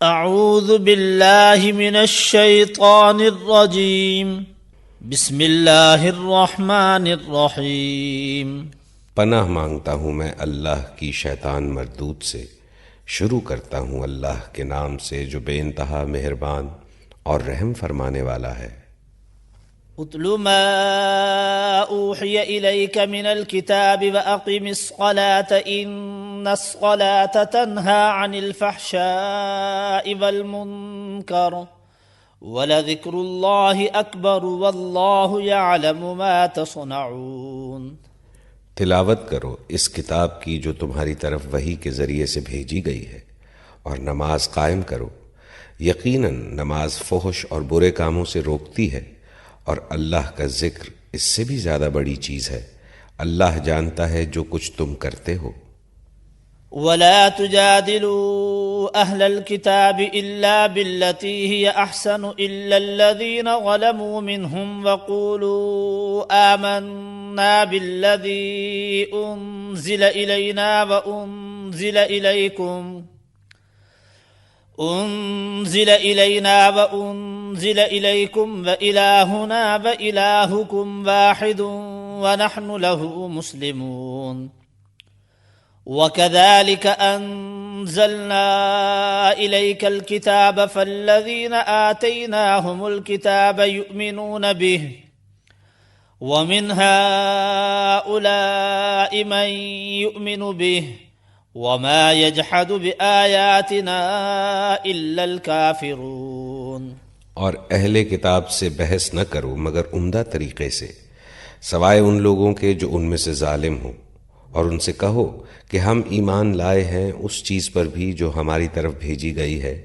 اعوذ باللہ من الشیطان الرجیم بسم اللہ الرحمن الرحیم پناہ مانگتا ہوں میں اللہ کی شیطان مردود سے۔ شروع کرتا ہوں اللہ کے نام سے جو بے انتہا مہربان اور رحم فرمانے والا ہے۔ اتل ما اوحی الیک من الکتاب واقم الصلاة ان الصلاة تنہی عن الفحشاء والمنکر ولذکر اللہ اکبر واللہ یعلم ما تصنعون۔ تلاوت کرو اس کتاب کی جو تمہاری طرف وحی کے ذریعے سے بھیجی گئی ہے، اور نماز قائم کرو۔ یقیناً نماز فحش اور برے کاموں سے روکتی ہے، اور اللہ کا ذکر اس سے بھی زیادہ بڑی چیز ہے۔ اللہ جانتا ہے جو کچھ تم کرتے ہو۔ ولا تجادلوا أهل الكتاب إلا بالتي هي أحسن إلا الذين ظلموا منهم وقولوا آمنا بالذي أنزل إلينا وأنزل إليكم وإلهنا وإلهكم واحد ونحن له مسلمون وكذلك أنزلنا إليك الكتاب فالذين آتيناهم الكتاب يؤمنون به ومن هؤلاء من يؤمن به وما يجحد بآياتنا إلا الكافرون۔ اور اہل کتاب سے بحث نہ کرو مگر عمدہ طریقے سے، سوائے ان لوگوں کے جو ان میں سے ظالم ہوں، اور ان سے کہو کہ ہم ایمان لائے ہیں اس چیز پر بھی جو ہماری طرف بھیجی گئی ہے،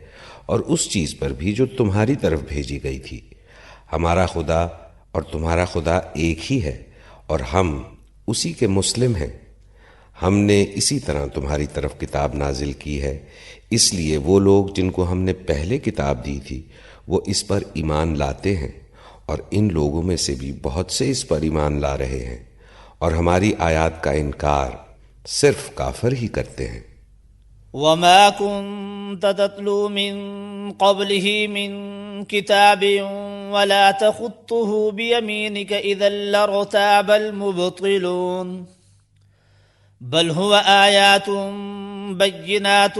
اور اس چیز پر بھی جو تمہاری طرف بھیجی گئی تھی۔ ہمارا خدا اور تمہارا خدا ایک ہی ہے، اور ہم اسی کے مسلم ہیں۔ ہم نے اسی طرح تمہاری طرف کتاب نازل کی ہے، اس لیے وہ لوگ جن کو ہم نے پہلے کتاب دی تھی وہ اس پر ایمان لاتے ہیں، اور ان لوگوں میں سے بھی بہت سے اس پر ایمان لا رہے ہیں، اور ہماری آیات کا انکار صرف کافر ہی کرتے ہیں۔ وما كنت تتلو من قبله من كتاب ولا تخطه بيمينك إذا لارتاب المبطلون بل هو آيات بينات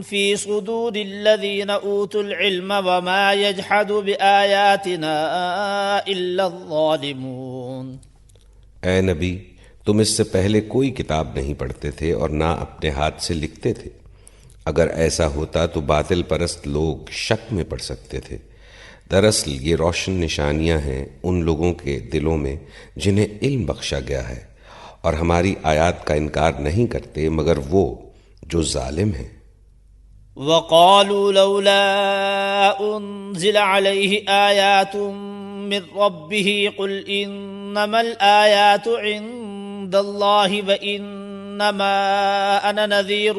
في صدور الذين أوتوا العلم وما يجحد بآياتنا إلا الظالمون۔ اے نبی، تم اس سے پہلے کوئی کتاب نہیں پڑھتے تھے اور نہ اپنے ہاتھ سے لکھتے تھے۔ اگر ایسا ہوتا تو باطل پرست لوگ شک میں پڑ سکتے تھے۔ دراصل یہ روشن نشانیاں ہیں ان لوگوں کے دلوں میں جنہیں علم بخشا گیا ہے، اور ہماری آیات کا انکار نہیں کرتے مگر وہ جو ظالم ہیں۔ وقالوا لولا أنزل عليه آيات من ربه قل إنما الآيات عند الله وإنما أنا نذير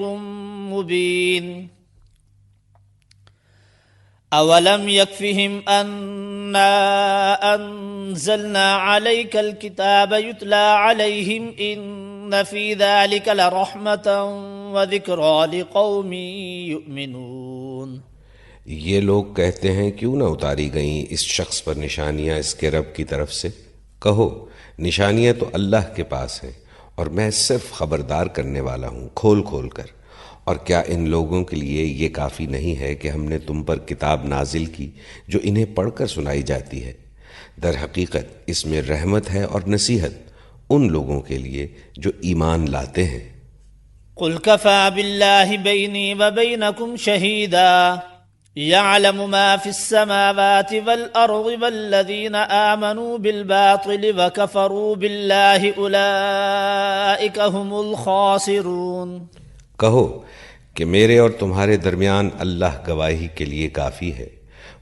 مبين أولم يكفهم أنا أنزلنا عليك الكتاب يتلى عليهم إن في ذلك لرحمة وذكرى لقوم يؤمنون۔ یہ لوگ کہتے ہیں کیوں نہ اتاری گئیں اس شخص پر نشانیاں اس کے رب کی طرف سے؟ کہو نشانیاں تو اللہ کے پاس ہیں، اور میں صرف خبردار کرنے والا ہوں کھول کھول کر۔ اور کیا ان لوگوں کے لیے یہ کافی نہیں ہے کہ ہم نے تم پر کتاب نازل کی جو انہیں پڑھ کر سنائی جاتی ہے؟ در حقیقت اس میں رحمت ہے اور نصیحت ان لوگوں کے لیے جو ایمان لاتے ہیں۔ قل كفى بالله بيني وبينكم شهيدا يعلم ما في السماوات والأرض والذين آمنوا بالباطل وكفروا بالله أولئك هم الخاسرون۔ کہو کہ میرے اور تمہارے درمیان اللہ گواہی کے لیے کافی ہے،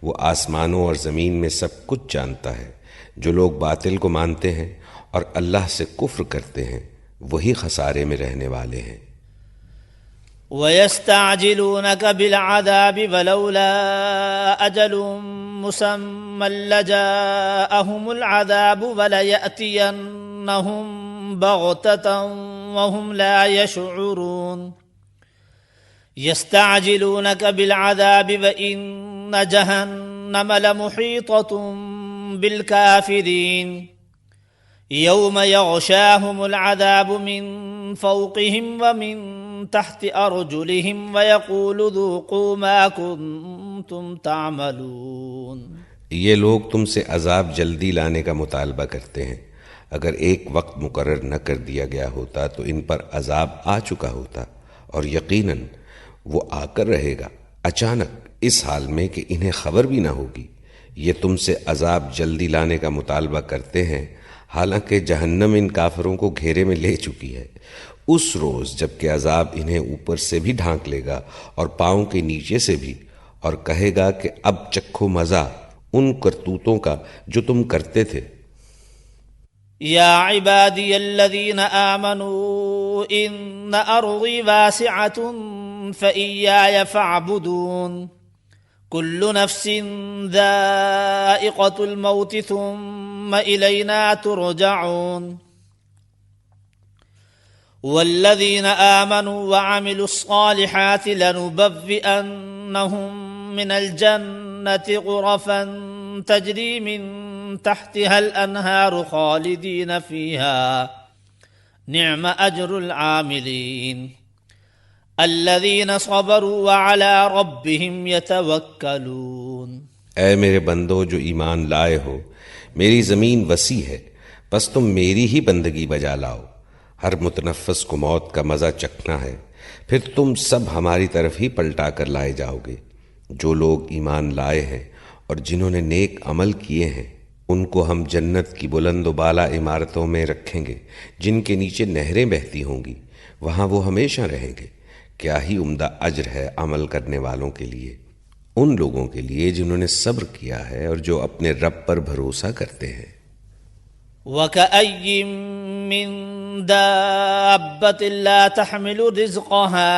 وہ آسمانوں اور زمین میں سب کچھ جانتا ہے۔ جو لوگ باطل کو مانتے ہیں اور اللہ سے کفر کرتے ہیں وہی خسارے میں رہنے والے ہیں۔ وَيَسْتَعْجِلُونَكَ بِالْعَذَابِ وَلَوْلَا أَجَلٌ مُّسَمًّى لَّجَاءَهُمُ الْعَذَابُ وَلَيَأْتِيَنَّهُم بَغْتَةً وَهُمْ لَا يَشْعُرُونَ۔ يستعجلونك بالعذاب وإن جهنم لمحيطة بالكافرين يوم يغشاهم العذاب من فوقهم ومن تحت أرجلهم ويقول ذوقوا ما كنتم تعملون. یہ لوگ تم سے عذاب جلدی لانے کا مطالبہ کرتے ہیں. اگر ایک وقت مقرر نہ کر دیا گیا ہوتا تو ان پر عذاب آ چکا ہوتا، اور یقیناً وہ آ کر رہے گا اچانک، اس حال میں کہ انہیں خبر بھی نہ ہوگی. یہ تم سے عذاب جلدی لانے کا مطالبہ کرتے ہیں حالانکہ جہنم ان کافروں کو گھیرے میں لے چکی ہے. اس روز جب کہ عذاب انہیں اوپر سے بھی ڈھانک لے گا اور پاؤں کے نیچے سے بھی، اور کہے گا کہ اب چکھو مزہ ان کرتوتوں کا جو تم کرتے تھے. یا عبادی الذین آمنوا ان ارضی واسعۃ فإیایا فاعبدون. کل نفس ذائقۃ الموت ثم الینا ترجعون. والذین آمنوا وعملوا الصالحات لنبوئنهم من الجنة غرفا تجری من تحتها الانہار خالدین فیہا نعم اجر العاملین الذین صبروا وعلی ربهم یتوکلون. اے میرے بندو جو ایمان لائے ہو، میری زمین وسیع ہے، بس تم میری ہی بندگی بجا لاؤ. ہر متنفس کو موت کا مزہ چکھنا ہے، پھر تم سب ہماری طرف ہی پلٹا کر لائے جاؤ گے. جو لوگ ایمان لائے ہیں اور جنہوں نے نیک عمل کیے ہیں، ان کو ہم جنت کی بلند و بالا عمارتوں میں رکھیں گے جن کے نیچے نہریں بہتی ہوں گی، وہاں وہ ہمیشہ رہیں گے. کیا ہی عمدہ اجر ہے عمل کرنے والوں کے لیے، ان لوگوں کے لیے جنہوں نے صبر کیا ہے اور جو اپنے رب پر بھروسہ کرتے ہیں. وَكَأَيٍّ مِّن دَابَّةٍ لَّا تَحْمِلُ رِزْقَهَا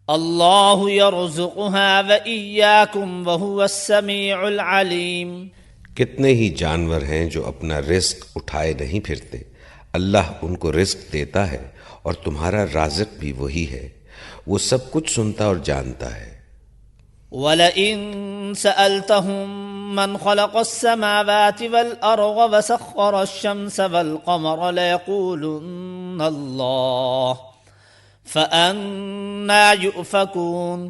اللہ یرزقها وإیاکم وہو السمیع العلیم. کتنے ہی جانور ہیں جو اپنا رزق اٹھائے نہیں پھرتے، اللہ ان کو رزق دیتا ہے اور تمہارا رازق بھی وہی ہے، وہ سب کچھ سنتا اور جانتا ہے. وَلَئِن سَأَلْتَهُم مَّنْ خَلَقَ السَّمَاوَاتِ وَالْأَرْضَ وَسَخَّرَ الشَّمْسَ وَالْقَمَرَ لَيَقُولُنَّ اللَّهُ فَأَنَّىٰ يُؤْفَكُونَ.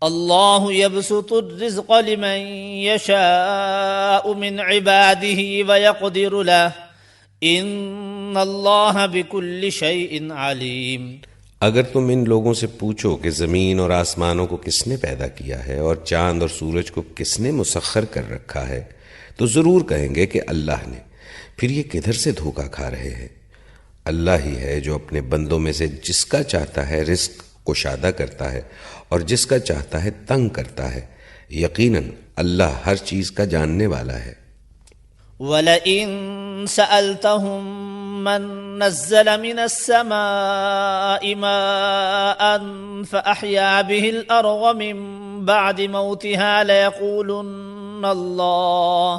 اللہ يبسط الرزق لمن يشاء من عباده ويقدر له ان اللہ بكل شيء علیم. اگر تم ان لوگوں سے پوچھو کہ زمین اور آسمانوں کو کس نے پیدا کیا ہے اور چاند اور سورج کو کس نے مسخر کر رکھا ہے، تو ضرور کہیں گے کہ اللہ نے. پھر یہ کدھر سے دھوکہ کھا رہے ہیں؟ اللہ ہی ہے جو اپنے بندوں میں سے جس کا چاہتا ہے رزق کشادہ کرتا ہے اور جس کا چاہتا ہے تنگ کرتا ہے. یقیناً اللہ ہر چیز کا جاننے والا ہے. وَلَئِن سَأَلْتَهُم مَّن نَّزَّلَ مِنَ السَّمَاءِ مَاءً فَأَحْيَا بِهِ الْأَرْضَ مِن بَعْدِ مَوْتِهَا لَيَقُولُنَّ اللَّهُ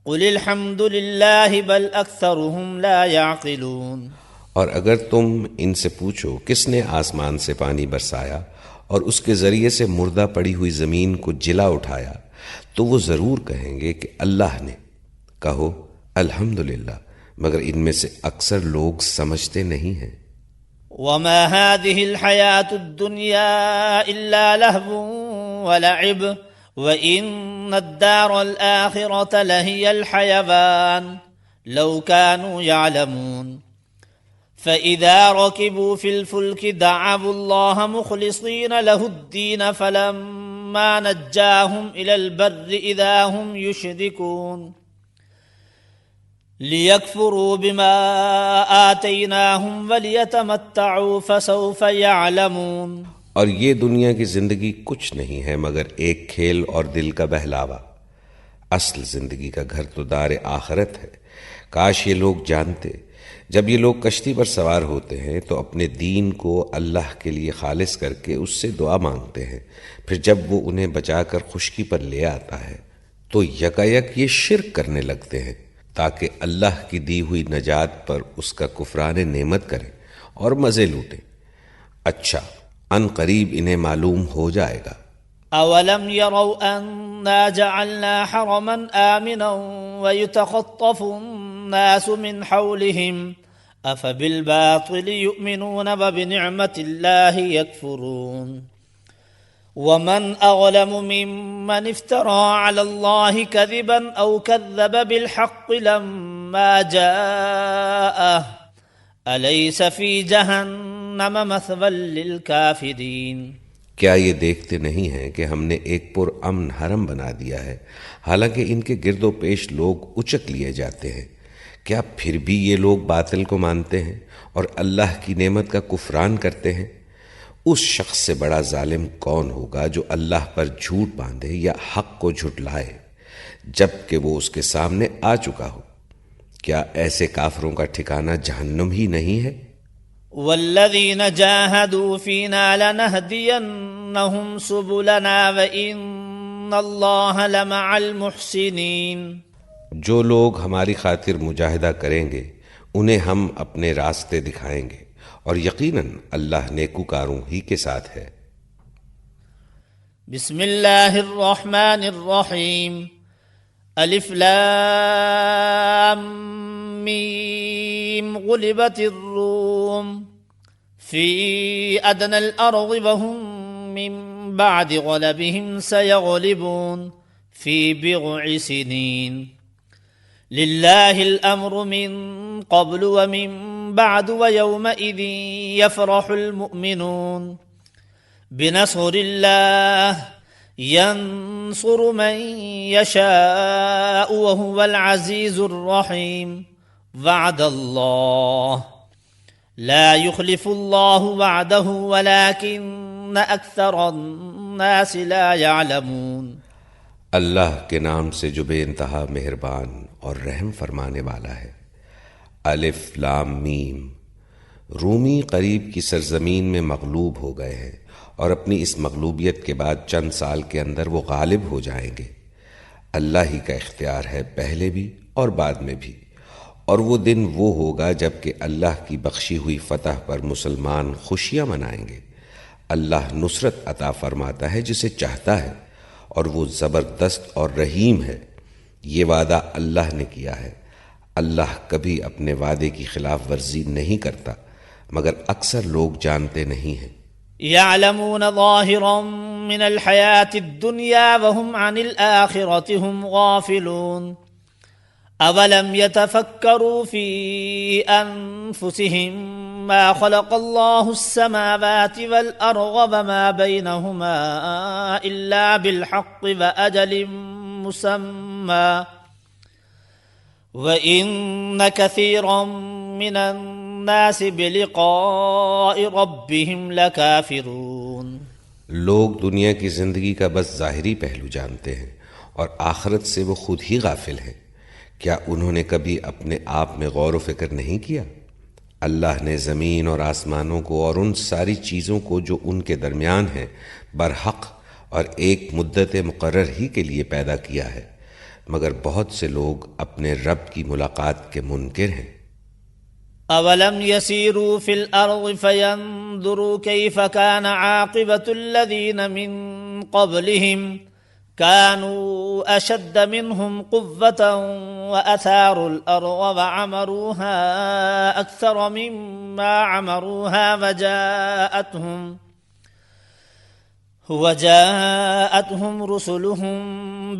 قُلِ الْحَمْدُ لِلَّهِ بَلْ أَكْثَرُهُمْ لَا يَعْقِلُونَ. اور اگر تم ان سے پوچھو کس نے آسمان سے پانی برسایا اور اس کے ذریعے سے مردہ پڑی ہوئی زمین کو جلا اٹھایا، تو وہ ضرور کہیں گے کہ اللہ نے. کہو الحمدللہ، مگر ان میں سے اکثر لوگ سمجھتے نہیں ہیں. وما هذه الحياة الدنيا إلا لهو ولعب وإن الدار الآخرة لهي الحيوان لو كانوا يعلمون. فإذا ركبوا في الفلك دعوا الله مخلصين له الدين فلما نجاهم إلى البر إذا هم يشركون. ليكفروا بما آتيناهم وليتمتعوا فسوف يعلمون. اور یہ دنیا کی زندگی کچھ نہیں ہے مگر ایک کھیل اور دل کا بہلاوا. اصل زندگی کا گھر تو دار آخرت ہے. کاش یہ لوگ جانتے. جب یہ لوگ کشتی پر سوار ہوتے ہیں تو اپنے دین کو اللہ کے لیے خالص کر کے اس سے دعا مانگتے ہیں. پھر جب وہ انہیں بچا کر خشکی پر لے آتا ہے تو یکایک یہ شرک کرنے لگتے ہیں تاکہ اللہ کی دی ہوئی نجات پر اس کا کفران نعمت کریں اور مزے لوٹیں. اچھا، ان قریب انہیں معلوم ہو جائے گا۔ اولم يروا انا جعلنا حرما آمنا ويتخطف الناس من حولهم افبالباطل يؤمنون وبنعمة الله يكفرون ومن اظلم ممن افترى على الله كذبا او كذب بالحق لما جاءه اليس في جهنم مثوى للكافرين۔ کیا یہ دیکھتے نہیں ہیں کہ ہم نے ایک پر امن حرم بنا دیا ہے، حالانکہ ان کے گرد و پیش لوگ اچک لیے جاتے ہیں؟ کیا پھر بھی یہ لوگ باطل کو مانتے ہیں اور اللہ کی نعمت کا کفران کرتے ہیں؟ اس شخص سے بڑا ظالم کون ہوگا جو اللہ پر جھوٹ باندھے یا حق کو جھٹلائے جب کہ وہ اس کے سامنے آ چکا ہو؟ کیا ایسے کافروں کا ٹھکانہ جہنم ہی نہیں ہے؟ والذین جاہدوا فینا لنہدینہم سبلنا وإن اللہ لمع المحسنین۔ جو لوگ ہماری خاطر مجاہدہ کریں گے انہیں ہم اپنے راستے دکھائیں گے، اور یقیناً اللہ نیکوکاروں ہی کے ساتھ ہے۔ بسم اللہ الرحمن الرحیم۔ الف لام میم غلبت الروم فی ادنى الارض وهم من بعد غلبهم سيغلبون في بضع سنين لله الامر من قبل ومن بعد ويومئذ يفرح المؤمنون بنصر الله ينصر من يشاء وهو العزيز الرحيم وعد الله لا يخلف الله وعده ولكن أكثر الناس لا يعلمون۔ اللہ کے نام سے جو بے انتہا مہربان اور رحم فرمانے والا ہے۔ الف لام میم۔ رومی قریب کی سرزمین میں مغلوب ہو گئے ہیں اور اپنی اس مغلوبیت کے بعد چند سال کے اندر وہ غالب ہو جائیں گے۔ اللہ ہی کا اختیار ہے پہلے بھی اور بعد میں بھی، اور وہ دن وہ ہوگا جب کہ اللہ کی بخشی ہوئی فتح پر مسلمان خوشیاں منائیں گے۔ اللہ نصرت عطا فرماتا ہے جسے چاہتا ہے، اور وہ زبردست اور رحیم ہے۔ یہ وعدہ اللہ نے کیا ہے۔ اللہ کبھی اپنے وعدے کی خلاف ورزی نہیں کرتا، مگر اکثر لوگ جانتے نہیں ہیں۔ يعلمون ظاهرا من الحياة الدنيا وهم عن الآخرة هم غافلون أولم يتفكروا في أنفسهم ما خلق الله السماوات والأرض وما بينهما إلا بالحق وأجل مسمى وإن كثيرا من الناس بلقاء ربهم لكافرون۔ لوگ دنیا کی زندگی کا بس ظاہری پہلو جانتے ہیں اور آخرت سے وہ خود ہی غافل ہیں۔ کیا انہوں نے کبھی اپنے آپ میں غور و فکر نہیں کیا؟ اللہ نے زمین اور آسمانوں کو اور ان ساری چیزوں کو جو ان کے درمیان ہیں برحق اور ایک مدت مقرر ہی کے لیے پیدا کیا ہے، مگر بہت سے لوگ اپنے رب کی ملاقات کے منکر ہیں۔ اولم يسيروا في الارض فينظروا كيف كان عاقبة الذين من قبلهم كانوا اشد منهم قوة واثاروا الارض وعمروها اكثر مما عمروها وجاءتهم رسلهم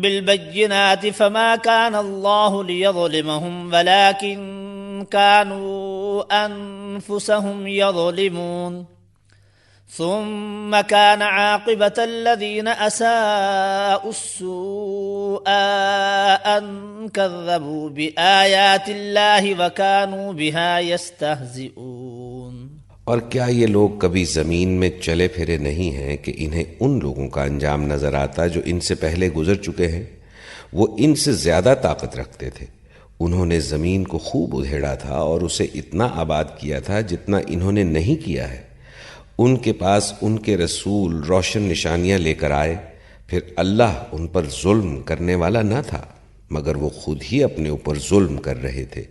بالبينات فما كان الله ليظلمهم ولكن كانوا أنفسهم يظلمون ثم كان عاقبة الذين أساءوا السوء أن كذبوا بآيات الله وكانوا بها يستهزئون۔ اور کیا یہ لوگ کبھی زمین میں چلے پھرے نہیں ہیں کہ انہیں ان لوگوں کا انجام نظر آتا جو ان سے پہلے گزر چکے ہیں؟ وہ ان سے زیادہ طاقت رکھتے تھے، انہوں نے زمین کو خوب ادھیڑا تھا اور اسے اتنا آباد کیا تھا جتنا انہوں نے نہیں کیا ہے۔ ان کے پاس ان کے رسول روشن نشانیاں لے کر آئے، پھر اللہ ان پر ظلم کرنے والا نہ تھا، مگر وہ خود ہی اپنے اوپر ظلم کر رہے تھے۔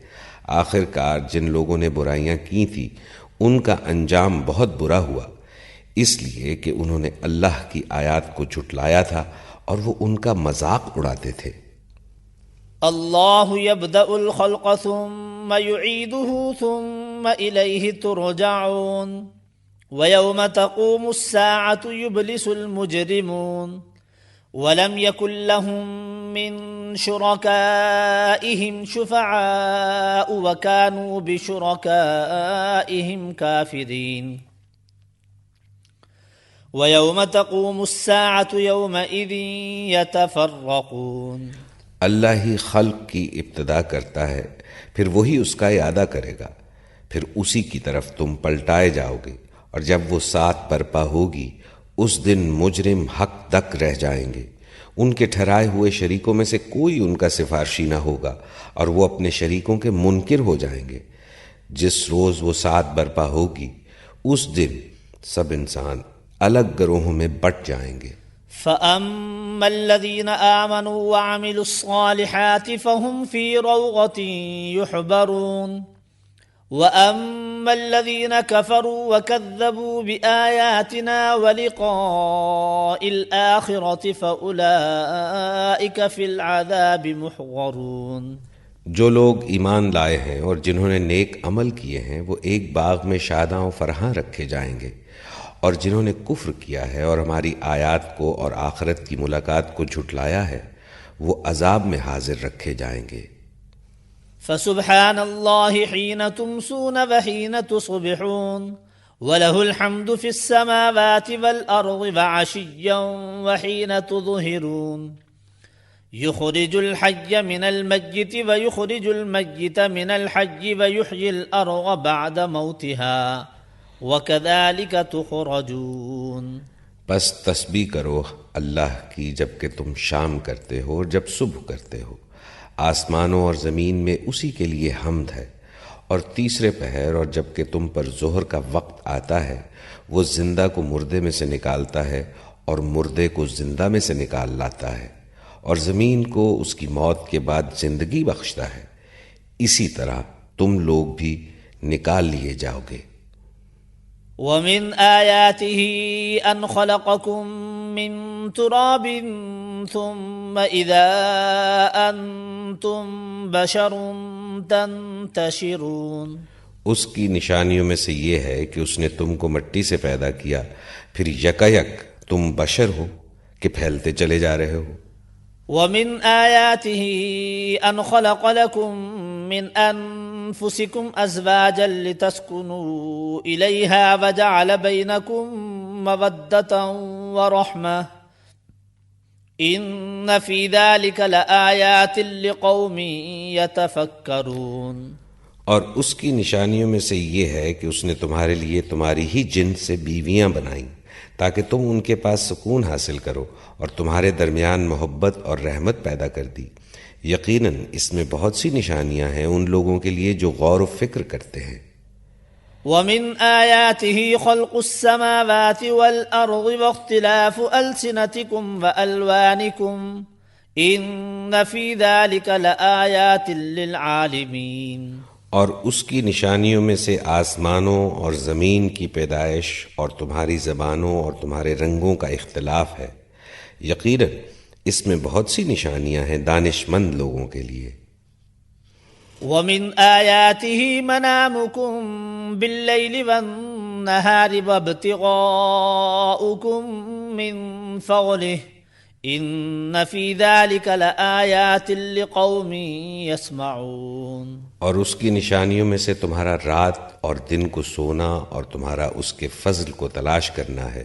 آخر کار جن لوگوں نے برائیاں کی تھی ان کا انجام بہت برا ہوا۔ اس لیے کہ انہوں نے اللہ کی آیات کو جھٹلایا تھا اور وہ ان کا مذاق اڑاتے تھے۔ اللہ یبدأ الخلق ثم یعیدہ ثم الیہ ترجعون ویوم تقوم الساعة یبلس المجرمون ولم يكن لهم من شركائهم شفعاء وكانوا بشركائهم كافرين ويوم تقوم الساعة يومئذ يتفرقون۔ اللہ ہی خلق کی ابتدا کرتا ہے، پھر وہی اس کا اعادہ کرے گا، پھر اسی کی طرف تم پلٹائے جاؤ گے، اور جب وہ سات برپا ہوگی اس دن مجرم حق تک رہ جائیں گے، ان کے ٹھہرائے ہوئے شریکوں میں سے کوئی ان کا سفارشی نہ ہوگا، اور وہ اپنے شریکوں کے منکر ہو جائیں گے۔ جس روز وہ سات برپا ہوگی اس دن سب انسان الگ گروہوں میں بٹ جائیں گے۔ فَأَمَّا الَّذِينَ آمَنُوا وَعَمِلُوا الصَّالِحَاتِ فَهُمْ فِي رَوْضَةٍ يُحْبَرُونَ وَأَمَّا الَّذِينَ كَفَرُوا وَكَذَّبُوا بِآيَاتِنَا وَلِقَاءِ الْآخِرَةِ فَأُولَئِكَ فِي الْعَذَابِ مُحْضَرُونَ۔ جو لوگ ایمان لائے ہیں اور جنہوں نے نیک عمل کیے ہیں وہ ایک باغ میں شاداں و فرحاں رکھے جائیں گے، اور جنہوں نے کفر کیا ہے اور ہماری آیات کو اور آخرت کی ملاقات کو جھٹلایا ہے وہ عذاب میں حاضر رکھے جائیں گے۔ فسبحان اللہ حین تمسون وحین تصبحون وله الحمد في السماوات والأرض وعشيا وحين تظهرون يخرج الحي من الميت ويخرج الميت من الحي ويحيي الأرض بعد موتها وَكَذَلِكَ تُخْرَجُونَ۔ بس تسبیح کرو اللہ کی جب کہ تم شام کرتے ہو اور جب صبح کرتے ہو، آسمانوں اور زمین میں اسی کے لیے حمد ہے، اور تیسرے پہر اور جب کہ تم پر ظہر کا وقت آتا ہے وہ زندہ کو مردے میں سے نکالتا ہے اور مردے کو زندہ میں سے نکال لاتا ہے، اور زمین کو اس کی موت کے بعد زندگی بخشتا ہے، اسی طرح تم لوگ بھی نکال لیے جاؤ گے۔ وَمِنْ آيَاتِهِ أَنْ خَلَقَكُم مِّن تُرَابٍ ثُمَّ إِذَا أَنْتُمْ بَشَرٌ تَنْتَشِرُونَ۔ اس کی نشانیوں میں سے یہ ہے کہ اس نے تم کو مٹی سے پیدا کیا، پھر یکایک تم بشر ہو کہ پھیلتے چلے جا رہے ہو۔ وَمِنْ آيَاتِهِ أَنْ خَلَقَ لَكُم مِّنْ أَنفُسِكُمْ أَزْوَاجًا لِتَسْكُنُوا إِلَيْهَا وَجَعَلَ بَيْنَكُم مَّوَدَّةً وَرَحْمَةً إِنَّ فِي ذَلِكَ لَآيَاتٍ لِقَوْمٍ يَتَفَكَّرُونَ۔ اور اس کی نشانیوں میں سے یہ ہے کہ اس نے تمہارے لیے تمہاری ہی جنس سے بیویاں بنائیں تاکہ تم ان کے پاس سکون حاصل کرو، اور تمہارے درمیان محبت اور رحمت پیدا کر دی۔ یقیناً اس میں بہت سی نشانیاں ہیں ان لوگوں کے لیے جو غور و فکر کرتے ہیں۔ وَمِنْ آيَاتِهِ خَلْقُ السَّمَاوَاتِ وَالْأَرْضِ وَاخْتِلَافُ أَلْسِنَتِكُمْ وَأَلْوَانِكُمْ إِنَّ فِي ذَلِكَ لَآيَاتٍ لِلْعَالِمِينَ۔ اور اس کی نشانیوں میں سے آسمانوں اور زمین کی پیدائش اور تمہاری زبانوں اور تمہارے رنگوں کا اختلاف ہے، یقیناً اس میں بہت سی نشانیاں ہیں دانش مند لوگوں کے لیے۔ وَمِنْ آيَاتِهِ مَنَامُكُمْ بِاللَّيْلِ وَالنَّهَارِ وَابْتِغَاؤُكُمْ مِنْ فَضْلِهِ إِنَّ فِي ذَلِكَ لَآيَاتٍ لِقَوْمٍ يَسْمَعُونَ۔ اور اس کی نشانیوں میں سے تمہارا رات اور دن کو سونا اور تمہارا اس کے فضل کو تلاش کرنا ہے،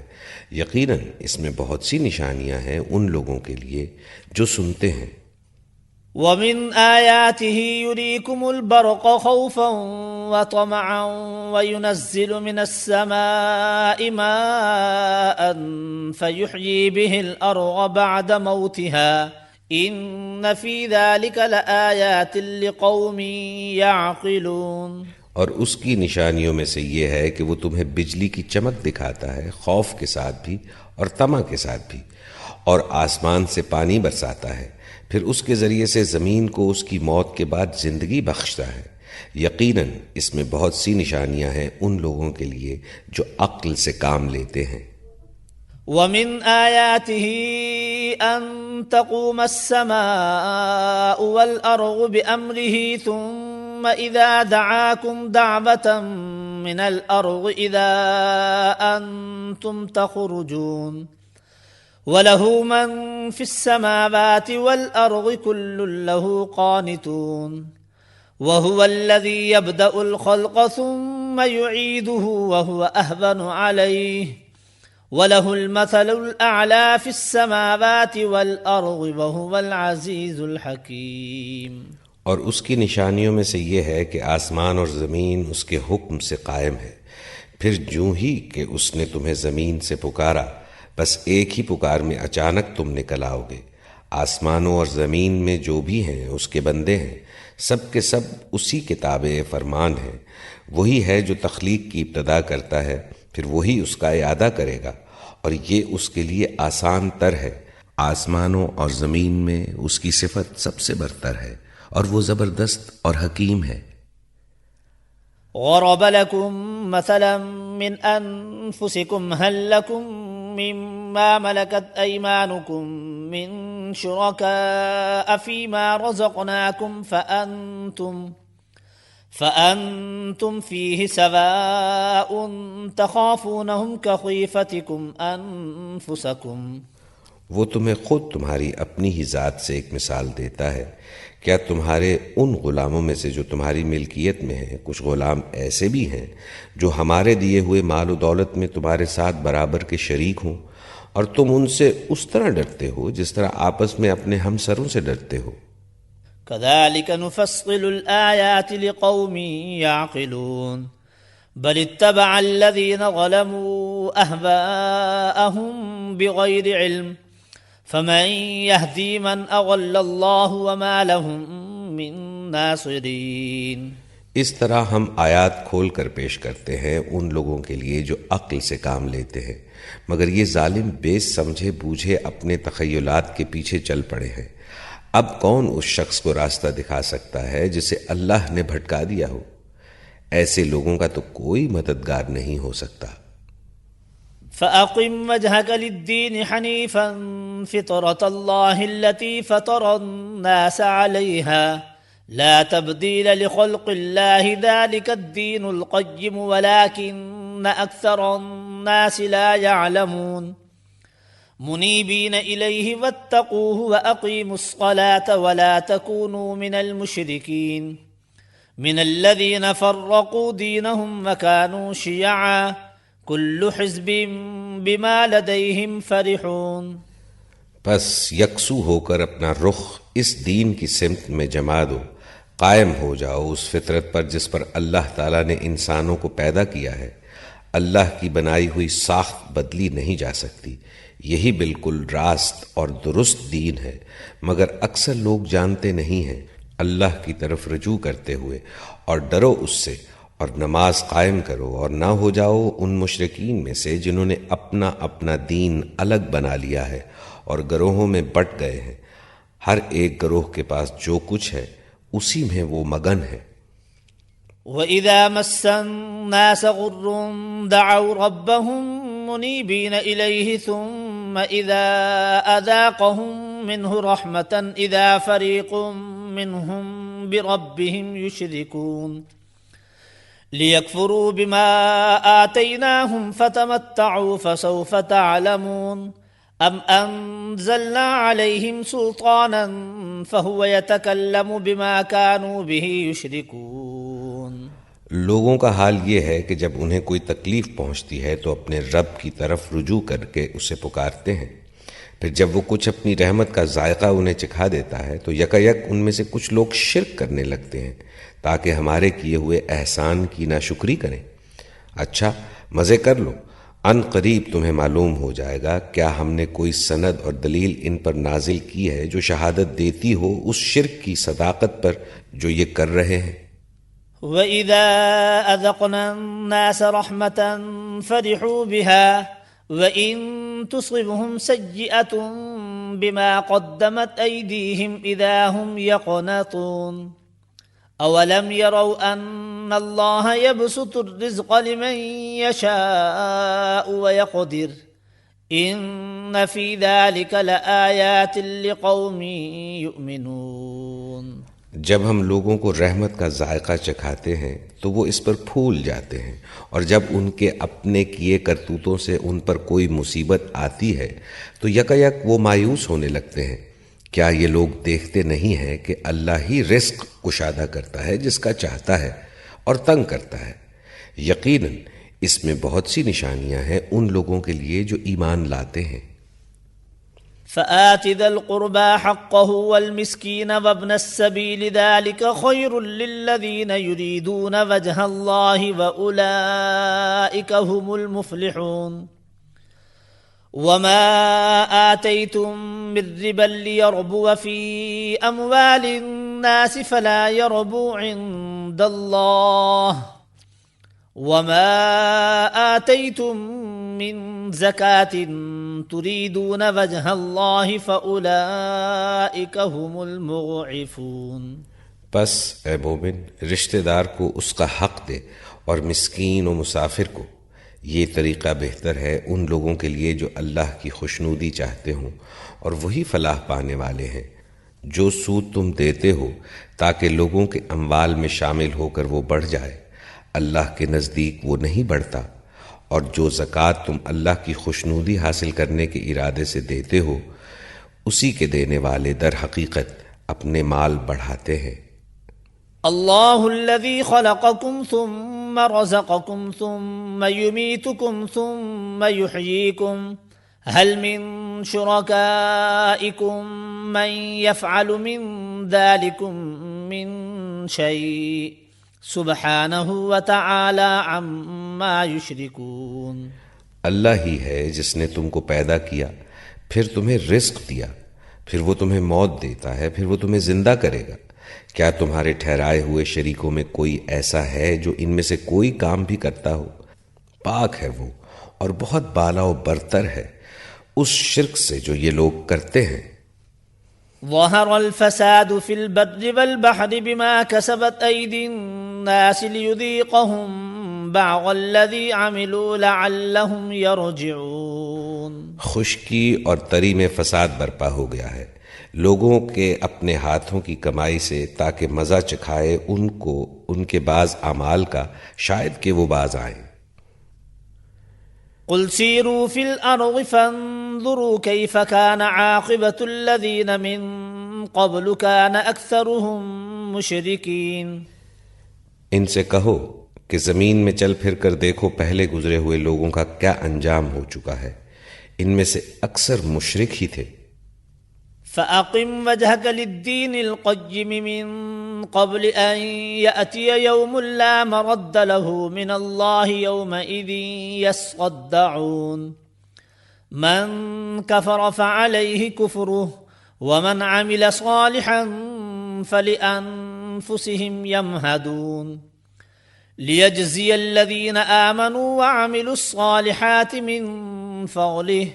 یقیناً اس میں بہت سی نشانیاں ہیں ان لوگوں کے لیے جو سنتے ہیں۔ وَمِنْ آيَاتِهِ يُرِيكُمُ الْبَرْقَ خَوْفًا وَطَمَعًا وَيُنَزِّلُ مِنَ السَّمَاءِ مَاءً فَيُحْيِي بِهِ الْأَرْضَ بَعْدَ مَوْتِهَا إِنَّ فِي ذَلِكَ لَآيَاتٍ لِقَوْمٍ يَعْقِلُونَ۔ اور اس کی نشانیوں میں سے یہ ہے کہ وہ تمہیں بجلی کی چمک دکھاتا ہے، خوف کے ساتھ بھی اور طمع کے ساتھ بھی، اور آسمان سے پانی برساتا ہے، پھر اس کے ذریعے سے زمین کو اس کی موت کے بعد زندگی بخشتا ہے۔ یقیناً اس میں بہت سی نشانیاں ہیں ان لوگوں کے لیے جو عقل سے کام لیتے ہیں۔ ومن آياته أن تقوم السماء والأرض بأمره ثم إذا دعاكم دعوة من الأرض إذا أنتم تخرجون وله من في السماوات والأرض كل له قانتون وهو الذي يبدأ الخلق ثم يعيده وهو أهون عليه وَلَهُ الْمَثَلُ الْأَعْلَى فِي السَّمَاوَاتِ وَالْأَرْضِ وَهُوَ الْعَزِيزُ الْحَكِيمُ۔ اور اس کی نشانیوں میں سے یہ ہے کہ آسمان اور زمین اس کے حکم سے قائم ہے، پھر جوں ہی کہ اس نے تمہیں زمین سے پکارا، بس ایک ہی پکار میں اچانک تم نکل آؤ گے۔ آسمانوں اور زمین میں جو بھی ہیں اس کے بندے ہیں، سب کے سب اسی کے تابع فرمان ہیں۔ وہی ہے جو تخلیق کی ابتدا کرتا ہے، پھر وہی اس کا اعادہ کرے گا، اور یہ اس کے لیے آسان تر ہے۔ آسمانوں اور زمین میں اس کی صفت سب سے برتر ہے، اور وہ زبردست اور حکیم ہے۔ ضرب لكم مثلا من أنفسكم هل لكم مما ملكت أيمانكم من شركاء فيما رزقناكم فأنتم فيه سواء تخافونهم كخيفتكم أنفسكم۔ وہ تمہیں خود تمہاری اپنی ہی ذات سے ایک مثال دیتا ہے۔ کیا تمہارے ان غلاموں میں سے جو تمہاری ملکیت میں ہیں کچھ غلام ایسے بھی ہیں جو ہمارے دیے ہوئے مال و دولت میں تمہارے ساتھ برابر کے شریک ہوں، اور تم ان سے اس طرح ڈرتے ہو جس طرح آپس میں اپنے ہمسروں سے ڈرتے ہو؟ كذلك نفصل الآيات لقوم يعقلون بل اتبع الذين ظلموا أهواءهم بغير علم فمن يهدي من أضل الله وما لهم من ناصرين۔ اس طرح ہم آیات کھول کر پیش کرتے ہیں ان لوگوں کے لیے جو عقل سے کام لیتے ہیں، مگر یہ ظالم بے سمجھے بوجھے اپنے تخیلات کے پیچھے چل پڑے ہیں۔ اب کون اس شخص کو راستہ دکھا سکتا ہے جسے اللہ نے بھٹکا دیا ہو؟ ایسے لوگوں کا تو کوئی مددگار نہیں ہو سکتا۔ فَأَقِمْ وَجْهَكَ لِلدِّينِ حَنِيفًا فِطْرَةَ اللَّهِ الَّتِي فَطَرَ النَّاسَ عَلَيْهَا لَا تَبْدِيلَ لِخَلْقِ اللَّهِ ذَلِكَ الدِّينُ الْقَيِّمُ وَلَكِنَّ أَكْثَرَ النَّاسِ لَا يَعْلَمُونَ۔ منيبين إليه واتقوه وأقيموا الصلاة ولا تكونوا من المشركين من الذين فرقوا دينهم وكانوا شيعا كل حزب بما لديهم فرحون۔ پس یکسو ہو کر اپنا رخ اس دین کی سمت میں جما دو، قائم ہو جاؤ اس فطرت پر جس پر اللہ تعالیٰ نے انسانوں کو پیدا کیا ہے۔ اللہ کی بنائی ہوئی ساخت بدلی نہیں جا سکتی، یہی بالکل راست اور درست دین ہے، مگر اکثر لوگ جانتے نہیں ہیں۔ اللہ کی طرف رجوع کرتے ہوئے اور ڈرو اس سے، اور نماز قائم کرو، اور نہ ہو جاؤ ان مشرکین میں سے جنہوں نے اپنا اپنا دین الگ بنا لیا ہے اور گروہوں میں بٹ گئے ہیں۔ ہر ایک گروہ کے پاس جو کچھ ہے اسی میں وہ مگن ہے۔ وَإِذَا مَسَّ النَّاسَ غُرٌّ دَعَوْا رَبَّهُمْ مُنِيبِينَ إِلَيْهِ ثُمَّ إِذَا أَذَاقَهُم مِّنْهُ رَحْمَةً إِذَا فَرِيقٌ مِّنْهُم بِرَبِّهِمْ يُشْرِكُونَ لِيَكْفُرُوا بِمَا آتَيْنَاهُمْ فَتَمَتَّعُوا فَسَوْفَ تَعْلَمُونَ أَمْ أَنزَلْنَا عَلَيْهِمْ سُلْطَانًا فَهُوَ يَتَكَلَّمُ بِمَا كَانُوا بِهِ يُشْرِكُونَ۔ لوگوں کا حال یہ ہے کہ جب انہیں کوئی تکلیف پہنچتی ہے تو اپنے رب کی طرف رجوع کر کے اسے پکارتے ہیں، پھر جب وہ کچھ اپنی رحمت کا ذائقہ انہیں چکھا دیتا ہے تو یکایک ان میں سے کچھ لوگ شرک کرنے لگتے ہیں تاکہ ہمارے کیے ہوئے احسان کی ناشکری کریں۔ اچھا مزے کر لو، ان قریب تمہیں معلوم ہو جائے گا کیا ہم نے کوئی سند اور دلیل ان پر نازل کی ہے جو شہادت دیتی ہو اس شرک کی صداقت پر جو یہ کر رہے ہیں۔ وَإِذَا أَذَقْنَا النَّاسَ رَحْمَةً فَرِحُوا بِهَا وَإِن تُصِبْهُمْ سَيِّئَةٌ بِمَا قَدَّمَتْ أَيْدِيهِمْ إِذَا هُمْ يَقْنَطُونَ۔ اولم يروا ان الله يبسط الرزق لمن يشاء ويقدر ان في ذلك لآيات لقوم يؤمنون۔ جب ہم لوگوں کو رحمت کا ذائقہ چکھاتے ہیں تو وہ اس پر پھول جاتے ہیں، اور جب ان کے اپنے کیے کرتوتوں سے ان پر کوئی مصیبت آتی ہے تو یکایک وہ مایوس ہونے لگتے ہیں۔ کیا یہ لوگ دیکھتے نہیں ہیں کہ اللہ ہی رزق کشادہ کرتا ہے جس کا چاہتا ہے اور تنگ کرتا ہے؟ یقیناً اس میں بہت سی نشانیاں ہیں ان لوگوں کے لیے جو ایمان لاتے ہیں۔ فآت ذا القربى حقه والمسكين وابن السبيل ذلك خير للذين يريدون وجه الله وأولئك هم المفلحون۔ وما آتيتم من ربا ليربو في أموال الناس فلا يربو عند الله، وما آتيتم من زكاة تريدون وجه الله فأولئك هم المضعفون۔ بس اے مومن، رشتہ دار کو اس کا حق دے اور مسکین و مسافر کو۔ یہ طریقہ بہتر ہے ان لوگوں کے لیے جو اللہ کی خوشنودی چاہتے ہوں، اور وہی فلاح پانے والے ہیں۔ جو سود تم دیتے ہو تاکہ لوگوں کے اموال میں شامل ہو کر وہ بڑھ جائے، اللہ کے نزدیک وہ نہیں بڑھتا، اور جو زکوٰۃ تم اللہ کی خوشنودی حاصل کرنے کے ارادے سے دیتے ہو، اسی کے دینے والے در حقیقت اپنے مال بڑھاتے ہیں۔ اللہ الذی خلقکم ثم رزقکم ثم یمیتکم ثم یحییکم هل من شرکائکم من یفعل من ذلکم من شیء سبحانہ وتعالی عما یشرکون۔ اللہ ہی ہے جس نے تم کو پیدا کیا، پھر تمہیں رزق دیا، پھر وہ تمہیں موت دیتا ہے، پھر وہ تمہیں زندہ کرے گا۔ کیا تمہارے ٹھہرائے ہوئے شریکوں میں کوئی ایسا ہے جو ان میں سے کوئی کام بھی کرتا ہو؟ پاک ہے وہ اور بہت بالا و برتر ہے اس شرک سے جو یہ لوگ کرتے ہیں۔ ظہر الفساد فی البر والبحر بما کسبت ایدی الناس لیذیقہم بعض الذی عملوا لعلہم یرجعون۔ خشکی اور تری میں فساد برپا ہو گیا ہے لوگوں کے اپنے ہاتھوں کی کمائی سے، تاکہ مزہ چکھائے ان کو ان کے بعض اعمال کا، شاید کہ وہ باز آئیں۔ قل سیروا فی الارض فانظروا کیف کان عاقبۃ الذین من قبل کان اکثرهم مشرکین۔ ان سے کہو کہ زمین میں چل پھر کر دیکھو پہلے گزرے ہوئے لوگوں کا کیا انجام ہو چکا ہے، ان میں سے اکثر مشرک ہی تھے۔ فأقم وجهك للدين القيم من قبل أن يأتي يوم لا مرد له من الله يومئذ يصدعون۔ من كفر فعليه كفره ومن عمل صالحا فلأنفسهم يمهدون ليجزي الذين آمنوا وعملوا الصالحات من فضله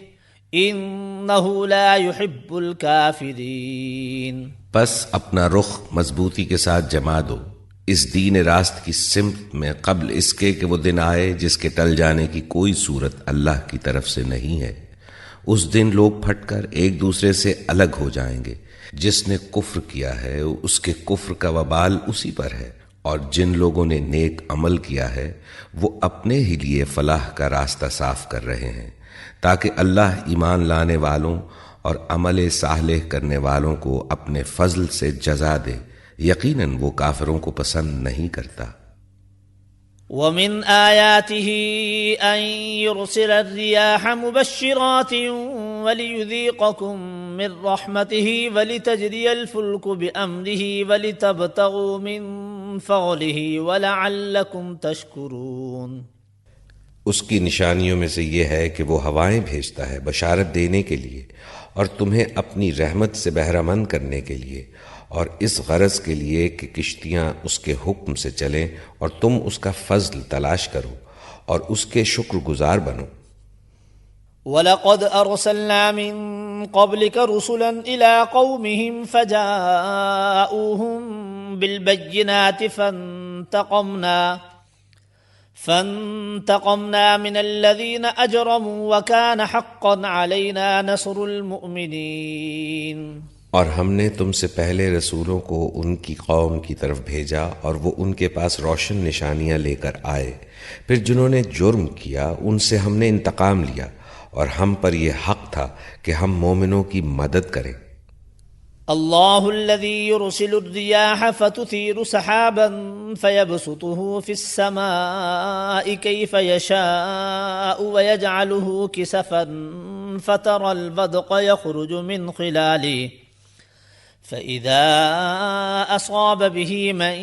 انہ لا يحب الکافرین۔ بس اپنا رخ مضبوطی کے ساتھ جما دو اس دین راست کی سمت میں قبل اس کے کہ وہ دن آئے جس کے ٹل جانے کی کوئی صورت اللہ کی طرف سے نہیں ہے۔ اس دن لوگ پھٹ کر ایک دوسرے سے الگ ہو جائیں گے۔ جس نے کفر کیا ہے اس کے کفر کا وبال اسی پر ہے، اور جن لوگوں نے نیک عمل کیا ہے وہ اپنے ہی لیے فلاح کا راستہ صاف کر رہے ہیں، تاکہ اللہ ایمان لانے والوں اور عمل صالح کرنے والوں کو اپنے فضل سے جزا دے۔ یقیناً وہ کافروں کو پسند نہیں کرتا۔ ومن آیاته أن يرسل الرياح مبشرات وليذيقكم من رحمته ولتجري الفلك بأمره ولتبتغوا من فضله ولعلكم تشكرون۔ اس کی نشانیوں میں سے یہ ہے کہ وہ ہوائیں بھیجتا ہے بشارت دینے کے لیے اور تمہیں اپنی رحمت سے بہرہ مند کرنے کے لیے، اور اس غرض کے لیے کہ کشتیاں اس کے حکم سے چلیں اور تم اس کا فضل تلاش کرو اور اس کے شکر گزار بنو۔ وَلَقَدْ أَرْسَلْنَا مِن قَبْلِكَ رُسُلًا إِلَىٰ قَوْمِهِمْ فَجَاءُوهُم بِالْبَيِّنَاتِ فانتقمنا من الذين أجرموا وكان حقا علينا نصر المؤمنين۔ اور ہم نے تم سے پہلے رسولوں کو ان کی قوم کی طرف بھیجا اور وہ ان کے پاس روشن نشانیاں لے کر آئے، پھر جنہوں نے جرم کیا ان سے ہم نے انتقام لیا، اور ہم پر یہ حق تھا کہ ہم مومنوں کی مدد کریں۔ اللہ الذي يرسل الرياح فتثير سحابا فيبسطه في السماء كيف يشاء ويجعله كسفا فترى البدق يخرج من خلاله فإذا أصاب به من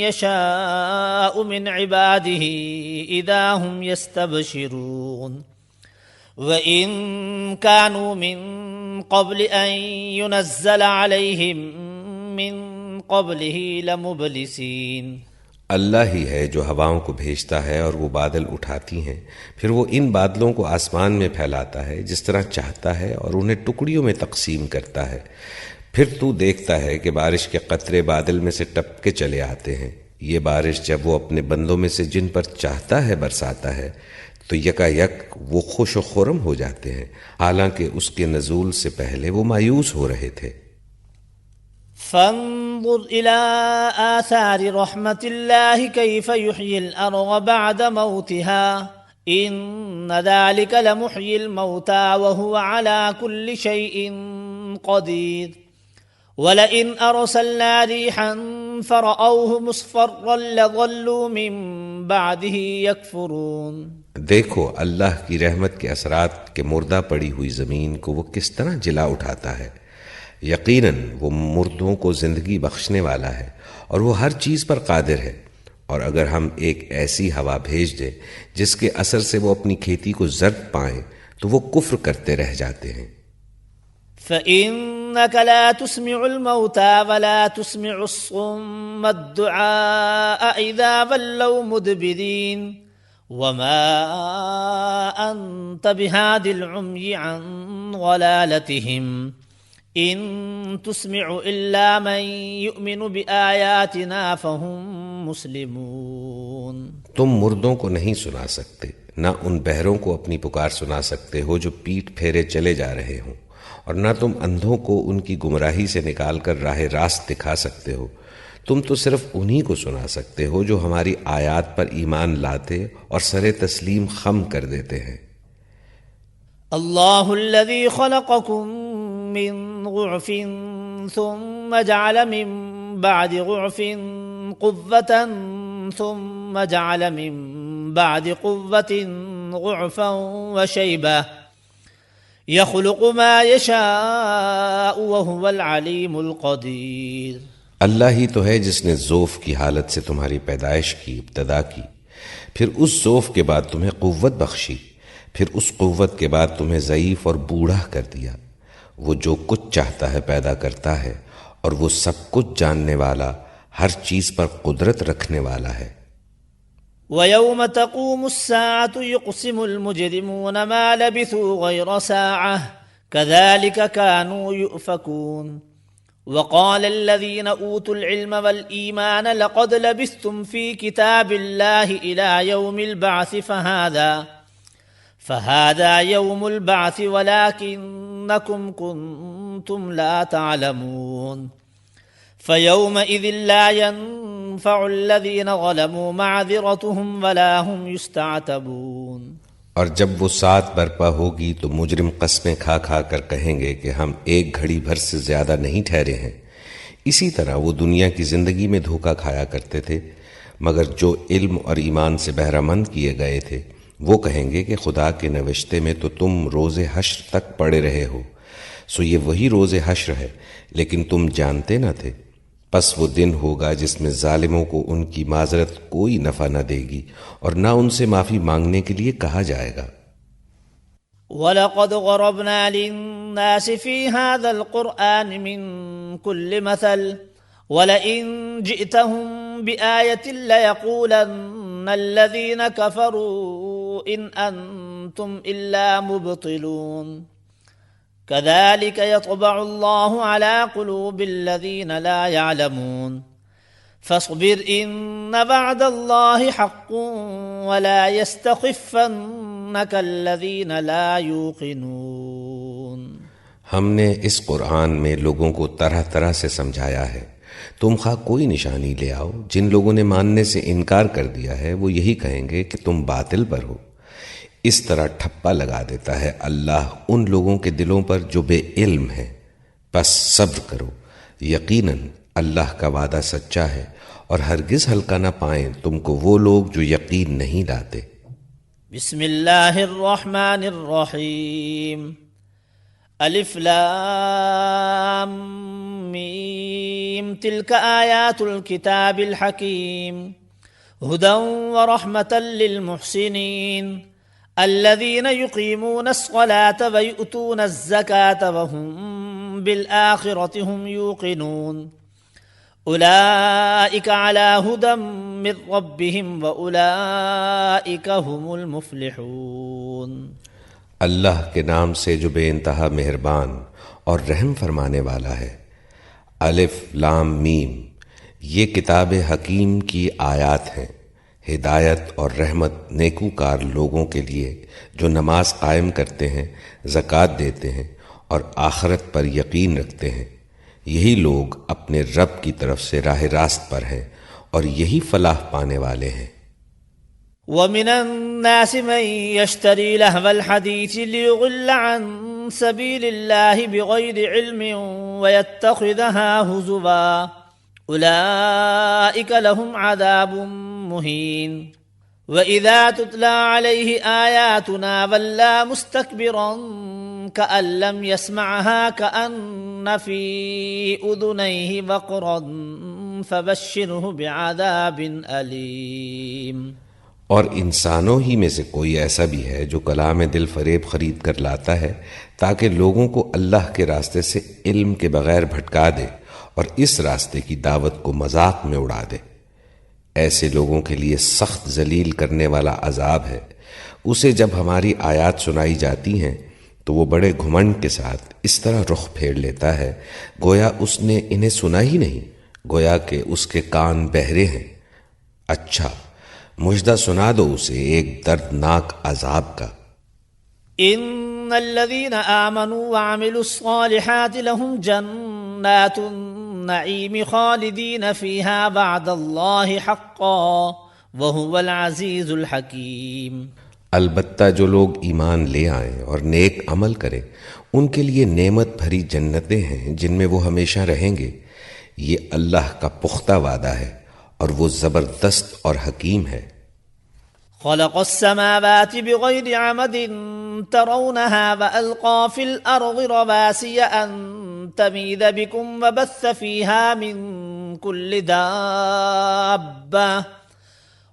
يشاء من عباده إذا هم يستبشرون وَإِن كَانُوا مِن قَبْلِ أَن يُنَزَّلَ عَلَيْهِم مِّن قَبْلِهِ لَمُبْلِسِينَ۔ اللہ ہی ہے جو ہواؤں کو بھیجتا ہے اور وہ بادل اٹھاتی ہیں، پھر وہ ان بادلوں کو آسمان میں پھیلاتا ہے جس طرح چاہتا ہے اور انہیں ٹکڑیوں میں تقسیم کرتا ہے، پھر تو دیکھتا ہے کہ بارش کے قطرے بادل میں سے ٹپک کے چلے آتے ہیں۔ یہ بارش جب وہ اپنے بندوں میں سے جن پر چاہتا ہے برساتا ہے تو یکا یک وہ خوش و خرم ہو جاتے ہیں، حالانکہ اس کے نزول سے پہلے وہ مایوس ہو رہے تھے۔ فانظر إلى آثار رحمة الله كيف يحيي الأرض بعد موتها إن ذلك لمحيي الموتى وهو على كل شيء قدير ولئن أرسلنا ريحا فرأوه مصفرا لظلوا من بعده يكفرون۔ دیکھو اللہ کی رحمت کے اثرات کہ مردہ پڑی ہوئی زمین کو وہ کس طرح جلا اٹھاتا ہے، یقیناً وہ مردوں کو زندگی بخشنے والا ہے اور وہ ہر چیز پر قادر ہے، اور اگر ہم ایک ایسی ہوا بھیج دیں جس کے اثر سے وہ اپنی کھیتی کو زرد پائیں تو وہ کفر کرتے رہ جاتے ہیں۔ فَإِنَّكَ لَا تُسْمِعُ الْمَوْتَى وَلَا تُسْمِعُ الصُّمَّ الدُّعَاءَ إِذَا وَلَّوْا مُدْبِرِينَ وَمَا أَنْتَ بِهَادِ الْعُمْيِ عَنْ ضَلَالَتِهِمْ إِن تُسْمِعُ إِلَّا مَن يُؤْمِنُ بِآيَاتِنَا فَهُمْ مُسْلِمُونَ۔ تم مردوں کو نہیں سنا سکتے، نہ ان بہروں کو اپنی پکار سنا سکتے ہو جو پیٹ پھیرے چلے جا رہے ہوں، اور نہ تم اندھوں کو ان کی گمراہی سے نکال کر راہ راست دکھا سکتے ہو، تم تو صرف انہی کو سنا سکتے ہو جو ہماری آیات پر ایمان لاتے اور سر تسلیم خم کر دیتے ہیں۔ اللہ الذی خلقکم من ضعف ثم جعل من بعد ضعف قوة ثم جعل من بعد قوة ضعفا وشیبہ يخلق ما يشاء وهو العليم القدير۔ اللہ ہی تو ہے جس نے ضعف کی حالت سے تمہاری پیدائش کی ابتدا کی، پھر اس ضعف کے بعد تمہیں قوت بخشی، پھر اس قوت کے بعد تمہیں ضعیف اور بوڑھا کر دیا۔ وہ جو کچھ چاہتا ہے پیدا کرتا ہے، اور وہ سب کچھ جاننے والا، ہر چیز پر قدرت رکھنے والا ہے۔ وَيَوْمَ تَقُومُ السَّاعَةُ يُقْسِمُ الْمُجْرِمُونَ مَا لَبِثُوا غَيْرَ سَاعَةٍ كَذَلِكَ كَانُوا يُؤْفَكُونَ۔ وقال الذين أوتوا العلم والإيمان لقد لبثتم في كتاب الله إلى يوم البعث فهذا يوم البعث ولكنكم كنتم لا تعلمون فيومئذ لا ينفع الذين ظلموا معذرتهم ولا هم يستعتبون۔ اور جب وہ سات برپا ہوگی تو مجرم قسمیں کھا کھا کر کہیں گے کہ ہم ایک گھڑی بھر سے زیادہ نہیں ٹھہرے ہیں۔ اسی طرح وہ دنیا کی زندگی میں دھوکہ کھایا کرتے تھے، مگر جو علم اور ایمان سے بہرہ مند کیے گئے تھے وہ کہیں گے کہ خدا کے نوشتے میں تو تم روز حشر تک پڑے رہے ہو، سو یہ وہی روز حشر ہے، لیکن تم جانتے نہ تھے۔ پس وہ دن ہوگا جس میں ظالموں کو ان کی معذرت کوئی نفع نہ دے گی اور نہ ان سے معافی مانگنے کے لیے کہا جائے گا۔ وَلَقَدْ ضَرَبْنَا لِلنَّاسِ فِي هَذَا الْقُرْآنِ مِنْ كُلِّ مَثَلٍ وَلَئِنْ جِئْتَهُمْ بِآيَةٍ لَيَقُولَنَّ الَّذِينَ كَفَرُوا إِنْ أَنْتُمْ أنتم إلا مبطلون كذلك يطبع الله على قلوب الذين لا يعلمون فاصبر إن وعد الله حق ولا يستخفنك الذين لا يوقنون. ہم نے اس قرآن میں لوگوں کو طرح طرح سے سمجھایا ہے. تم خواہ کوئی نشانی لے آؤ، جن لوگوں نے ماننے سے انکار کر دیا ہے وہ یہی کہیں گے کہ تم باطل پر ہو. اس طرح ٹھپا لگا دیتا ہے اللہ ان لوگوں کے دلوں پر جو بے علم ہیں. پس صبر کرو، یقیناً اللہ کا وعدہ سچا ہے اور ہرگز ہلکا نہ پائیں تم کو وہ لوگ جو یقین نہیں لاتے. بسم اللہ الرحمن الرحیم. الف لام میم تلک آیات الكتاب الحکیم هدى ورحمة للمحسنین الذين يقيمون الصلاة ويؤتون الزكاة وهم بالآخرة هم يوقنون أولئك على هدى من ربهم وأولئك هم المفلحون. اللہ کے نام سے جو بے انتہا مہربان اور رحم فرمانے والا ہے. الف لام میم، یہ کتاب حکیم کی آیات ہیں. ہدایت اور رحمت نیکوکار لوگوں کے لیے جو نماز قائم کرتے ہیں، زکوٰۃ دیتے ہیں اور آخرت پر یقین رکھتے ہیں. یہی لوگ اپنے رب کی طرف سے راہ راست پر ہیں اور یہی فلاح پانے والے ہیں. وَمِنَ النَّاسِ مَن يَشْتَرِي لَهْوَ الْحَدِيثِ لِيُضِلَّ عَن سَبِيلِ اللَّهِ بِغَيْرِ عِلْمٍ وَيَتَّخِذَهَا هُزُوًا أُولَئِكَ لَهُمْ عَذَابٌ مُهِينٌ. وَإِذَا تُتْلَى عَلَيْهِ آيَاتُنَا وَلَّى مُسْتَكْبِرًا كَأَن لَّمْ يَسْمَعْهَا كَأَنَّ فِي أُذُنَيْهِ وَقْرًا فَبَشِّرْهُ بِعَذَابٍ أَلِيمٍ. اور انسانوں ہی میں سے کوئی ایسا بھی ہے جو کلام دل فریب خرید کر لاتا ہے تاکہ لوگوں کو اللہ کے راستے سے علم کے بغیر بھٹکا دے اور اس راستے کی دعوت کو مذاق میں اڑا دے. ایسے لوگوں کے لیے سخت ذلیل کرنے والا عذاب ہے. اسے جب ہماری آیات سنائی جاتی ہیں تو وہ بڑے گھمنڈ کے ساتھ اس طرح رخ پھیر لیتا ہے گویا اس نے انہیں سنا ہی نہیں، گویا کہ اس کے کان بہرے ہیں. اچھا مژدہ سنا دو اسے ایک دردناک عذاب کا. ان الذين آمنوا وعملوا الصالحات لهم جنات النعيم خالدين فيها بعد الله حقا وهو العزيز الحكيم. البتہ جو لوگ ایمان لے آئیں اور نیک عمل کریں ان کے لیے نعمت بھری جنتیں ہیں جن میں وہ ہمیشہ رہیں گے. یہ اللہ کا پختہ وعدہ ہے اور وہ زبردست اور حکیم ہے. خلق السماوات بغير عمد ترونها وألقى في الأرض رواسي أن تميد بكم وبث فيها من كل دابة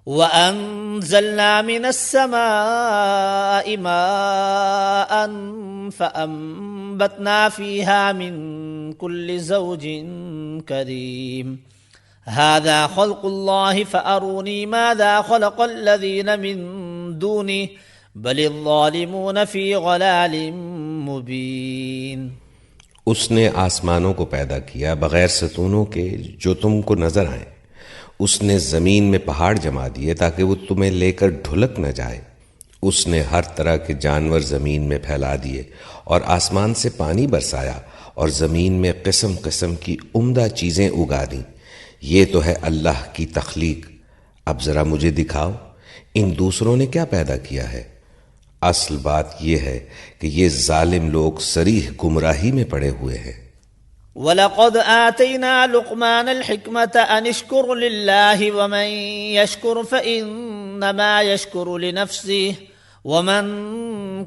وأنزلنا من السماء ماء فأنبتنا فيها من كل زوج كريم. هذا خلق الله فأروني ماذا خلق الذين من دونه بل الظالمون في ضلال مبين. اس نے آسمانوں کو پیدا کیا بغیر ستونوں کے جو تم کو نظر آئیں. اس نے زمین میں پہاڑ جما دیے تاکہ وہ تمہیں لے کر ڈھلک نہ جائے. اس نے ہر طرح کے جانور زمین میں پھیلا دیے اور آسمان سے پانی برسایا اور زمین میں قسم قسم کی عمدہ چیزیں اگا دیں. یہ تو ہے اللہ کی تخلیق. اب ذرا مجھے دکھاؤ ان دوسروں نے کیا پیدا کیا ہے. اصل بات یہ ہے کہ یہ ظالم لوگ صریح گمراہی میں پڑے ہوئے ہیں. وَلَقَدْ آتَيْنَا لُقْمَانَ الْحِكْمَةَ أَنِ اشْكُرْ لِلَّهِ وَمَنْ يَشْكُرْ فَإِنَّمَا يَشْكُرُ لِنَفْسِهِ وَمَنْ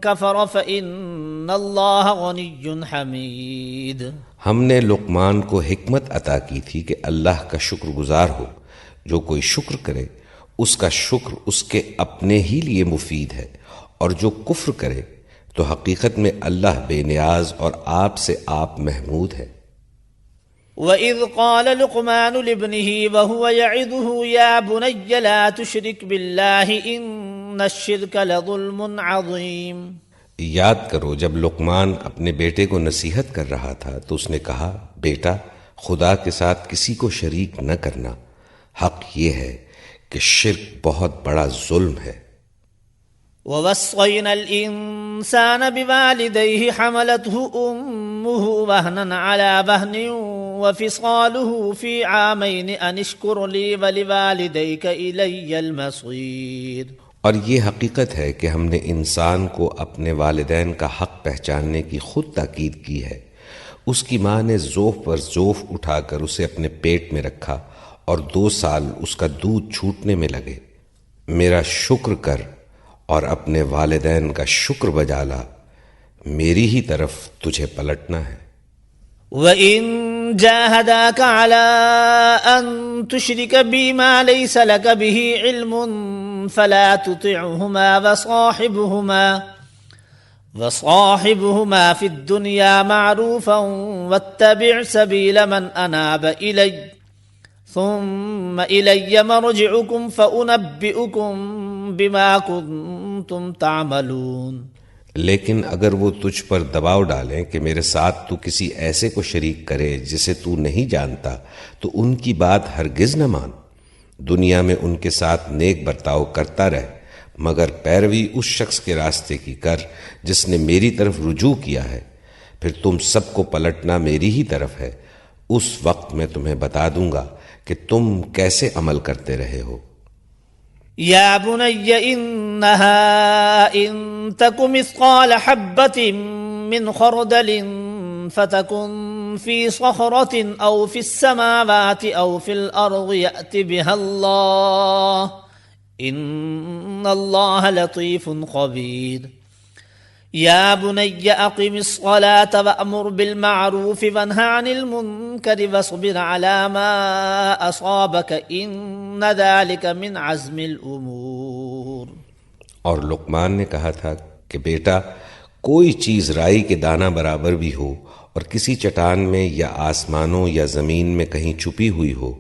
كَفَرَ فَإِنَّ اللَّهَ غَنِيٌّ حَمِيدٌ. ہم نے لقمان کو حکمت عطا کی تھی کہ اللہ کا شکر گزار ہو. جو کوئی شکر کرے اس کا شکر اس کے اپنے ہی لیے مفید ہے، اور جو کفر کرے تو حقیقت میں اللہ بے نیاز اور آپ سے آپ محمود ہے. وَإِذْ قَالَ لُقْمَانُ لِابْنِهِ وَهُوَ يَعِظُهُ يَا بُنَيَّ لَا تُشْرِكْ بِاللَّهِ إِنَّ الشرك لظلم عظيم۔ یاد کرو جب لقمان اپنے بیٹے کو نصیحت کر رہا تھا تو اس نے کہا، بیٹا خدا کے ساتھ کسی کو شریک نہ کرنا، حق یہ ہے کہ شرک بہت بڑا ظلم ہے۔ ووصينا الإنسان بوالديه حملته أمه وهنا على وهن وفصاله في عامين أن اشكر لي ولوالديك إلي المصير۔ اور یہ حقیقت ہے کہ ہم نے انسان کو اپنے والدین کا حق پہچاننے کی خود تاکید کی ہے۔ اس کی ماں نے ذوف پر ذوف اٹھا کر اسے اپنے پیٹ میں رکھا اور 2 سال اس کا دودھ چھوٹنے میں لگے۔ میرا شکر کر اور اپنے والدین کا شکر بجا لا، میری ہی طرف تجھے پلٹنا ہے۔ وَإِن جَاهَدَاكَ عَلَىٰ أَن تُشْرِكَ بِي مَا لَيْسَ لَكَ بِهِ عِلْمٌ فَلَا تُطِعْهُمَا وَصَاحِبْهُمَا فِي الدُّنْيَا مَعْرُوفًا وَاتَّبِعْ سَبِيلَ مَنْ أَنَابَ إِلَيَّ ثُمَّ إِلَيَّ مَرْجِعُكُمْ فَأُنَبِّئُكُمْ بِمَا كُنتُمْ تَعْمَلُونَ۔ لیکن اگر وہ تجھ پر دباؤ ڈالیں کہ میرے ساتھ تو کسی ایسے کو شریک کرے جسے تو نہیں جانتا، تو ان کی بات ہرگز نہ مان۔ دنیا میں ان کے ساتھ نیک برتاؤ کرتا رہ، مگر پیروی اس شخص کے راستے کی کر جس نے میری طرف رجوع کیا ہے، پھر تم سب کو پلٹنا میری ہی طرف ہے۔ اس وقت میں تمہیں بتا دوں گا کہ تم کیسے عمل کرتے رہے ہو۔ یا بنی انہا ان تک مثقال حبت من خردل فتکن فی صخرة او فی السماوات او فی الارض یأت بها اللہ ان اللہ لطیف خبیر۔ یا بنی اقم الصلاة وأمر بالمعروف وانہ عن المنکر واصبر على ما اصابک ان ذلك من عزم الامور۔ اور لقمان نے کہا تھا کہ بیٹا کوئی چیز رائی کے دانہ برابر بھی ہو اور کسی چٹان میں یا آسمانوں یا زمین میں کہیں چھپی ہوئی ہو،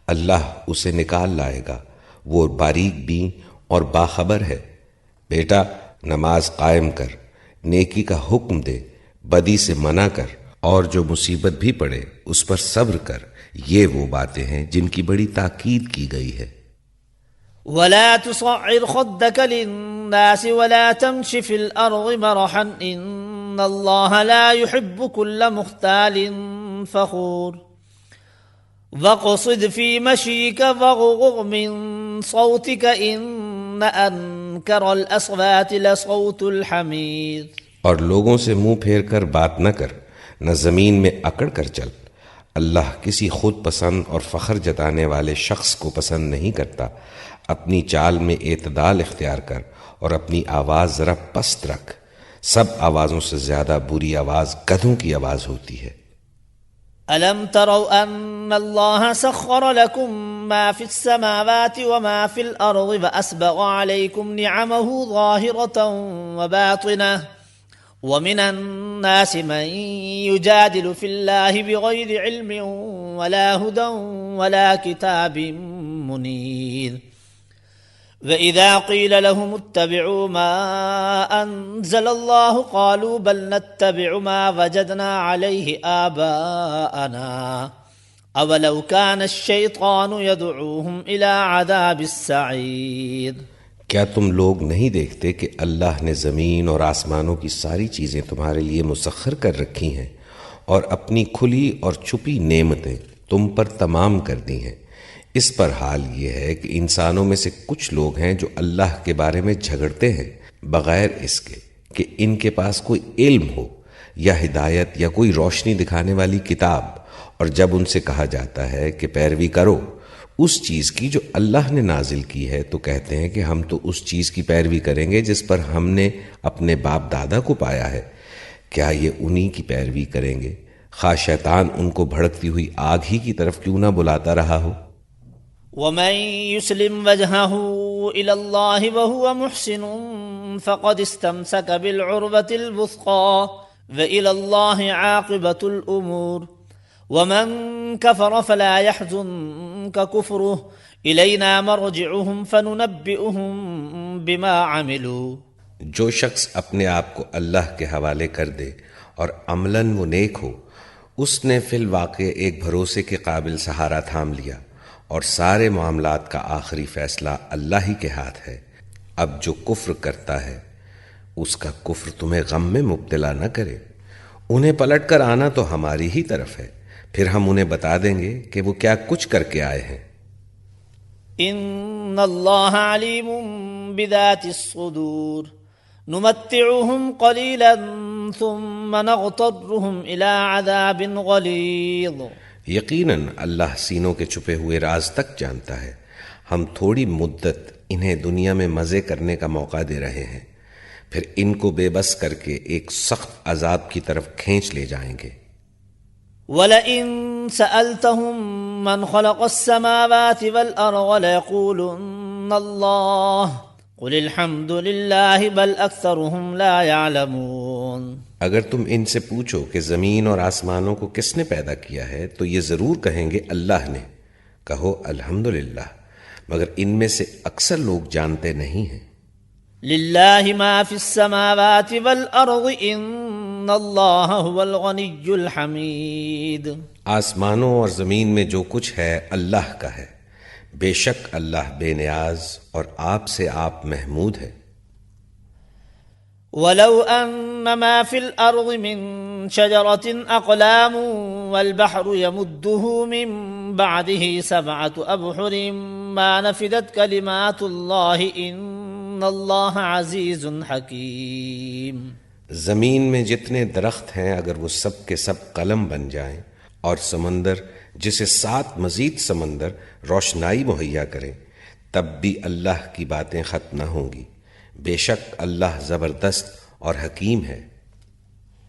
اللہ اسے نکال لائے گا، وہ باریک بین اور باخبر ہے۔ بیٹا نماز قائم کر، نیکی کا حکم دے، بدی سے منع کر، اور جو مصیبت بھی پڑے اس پر صبر کر۔ یہ وہ باتیں ہیں جن کی بڑی تاکید کی گئی ہے۔ ولا تصعر خدك للناس ولا تمش في الأرض مرحا إن الله لا يحب كل مختال فخور واقصد في مشيك واغضض من صوتك إن أنكر الأصوات لصوت الحمير۔ اور لوگوں سے منہ پھیر کر بات نہ کر، نہ زمین میں اکڑ کر چل۔ اللہ کسی خود پسند اور فخر جتانے والے شخص کو پسند نہیں کرتا۔ اپنی چال میں اعتدال اختیار کر اور اپنی آواز ذرا پست رکھ۔ سب آوازوں سے زیادہ بری آواز گدھوں کی آواز ہوتی ہے۔ ألم تروا أن الله سخر لكم ما في السماوات وما في الأرض وأسبغ عليكم نعمه ظاهرة وباطنة ومن الناس من يجادل في الله بغير علم ولا هدى ولا كتاب منير وإذا قيل لهم اتبعوا ما أنزل الله قالوا بل نتبع ما وجدنا عليه آباءنا أولو كان الشيطان يدعوهم إلى عذاب السعير۔ کیا تم لوگ نہیں دیکھتے کہ اللہ نے زمین اور آسمانوں کی ساری چیزیں تمہارے لیے مسخر کر رکھی ہیں اور اپنی کھلی اور چھپی نعمتیں تم پر تمام کر دی ہیں؟ اس پر حال یہ ہے کہ انسانوں میں سے کچھ لوگ ہیں جو اللہ کے بارے میں جھگڑتے ہیں بغیر اس کے کہ ان کے پاس کوئی علم ہو یا ہدایت یا کوئی روشنی دکھانے والی کتاب، اور جب ان سے کہا جاتا ہے کہ پیروی کرو اس چیز کی جو اللہ نے نازل کی ہے تو کہتے ہیں کہ ہم تو اس چیز کی پیروی کریں گے جس پر ہم نے اپنے باپ دادا کو پایا ہے۔ کیا یہ انہی کی پیروی کریں گے خواہ شیطان ان کو بھڑکتی ہوئی آگ ہی کی طرف کیوں نہ بلاتا رہا ہو؟ ومن يسلم وجهه إلى الله وهو محسن فقد استمسك بالعروة الوثقى وإلى الله عاقبة الأمور ومن كفر فلا يحزنك كفره الینا مرجعهم فننبئهم بما عملوا. جو شخص اپنے آپ کو اللہ کے حوالے کر دے اور عملاً وہ نیک ہو، اس نے فی الواقع ایک بھروسے کے قابل سہارا تھام لیا، اور سارے معاملات کا آخری فیصلہ اللہ ہی کے ہاتھ ہے. اب جو کفر کرتا ہے اس کا کفر تمہیں غم میں مبتلا نہ کرے. انہیں پلٹ کر آنا تو ہماری ہی طرف ہے، پھر ہم انہیں بتا دیں گے کہ وہ کیا کچھ کر کے آئے ہیں. ان اللہ علیم بذات الصدور نمتعهم قلیلا ثم نغترهم الى عذاب غلیظ. یقیناً اللہ سینوں کے چھپے ہوئے راز تک جانتا ہے. ہم تھوڑی مدت انہیں دنیا میں مزے کرنے کا موقع دے رہے ہیں، پھر ان کو بے بس کر کے ایک سخت عذاب کی طرف کھینچ لے جائیں گے. وَلَئِن سَأَلْتَهُم مَّنْ خَلَقَ السَّمَاوَاتِ وَالْأَرْضَ لَيَقُولُنَّ اللَّهُ قُلِ الْحَمْدُ لِلَّهِ بَلْ أَكْثَرُهُمْ لَا يَعْلَمُونَ. اگر تم ان سے پوچھو کہ زمین اور آسمانوں کو کس نے پیدا کیا ہے تو یہ ضرور کہیں گے اللہ نے. کہو الحمدللہ، مگر ان میں سے اکثر لوگ جانتے نہیں ہیں. للہ ما فی السماوات والارض ان اللہ هو الغنی الحمید. آسمانوں اور زمین میں جو کچھ ہے اللہ کا ہے، بے شک اللہ بے نیاز اور آپ سے آپ محمود ہے. ولو ان ما في الارض من شجرة اقلام والبحر يمده من بعده 7 ابحر ما نفدت كلمات الله ان اللہ عزیز حکیم. زمین میں جتنے درخت ہیں اگر وہ سب کے سب قلم بن جائیں، اور سمندر جسے 7 مزید سمندر روشنائی مہیا کریں، تب بھی اللہ کی باتیں ختم نہ ہوں گی. بے شک اللہ زبردست اور حکیم ہے.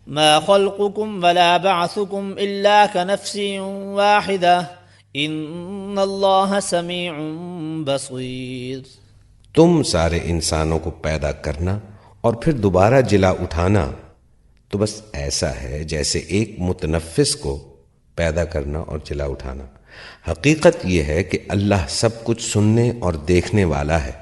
ما خلقكم ولا بعثكم الا كنفس واحدة ان اللہ سمیع بصیر. تم سارے انسانوں کو پیدا کرنا اور پھر دوبارہ جلا اٹھانا تو بس ایسا ہے جیسے ایک متنفس کو پیدا کرنا اور جلا اٹھانا. حقیقت یہ ہے کہ اللہ سب کچھ سننے اور دیکھنے والا ہے.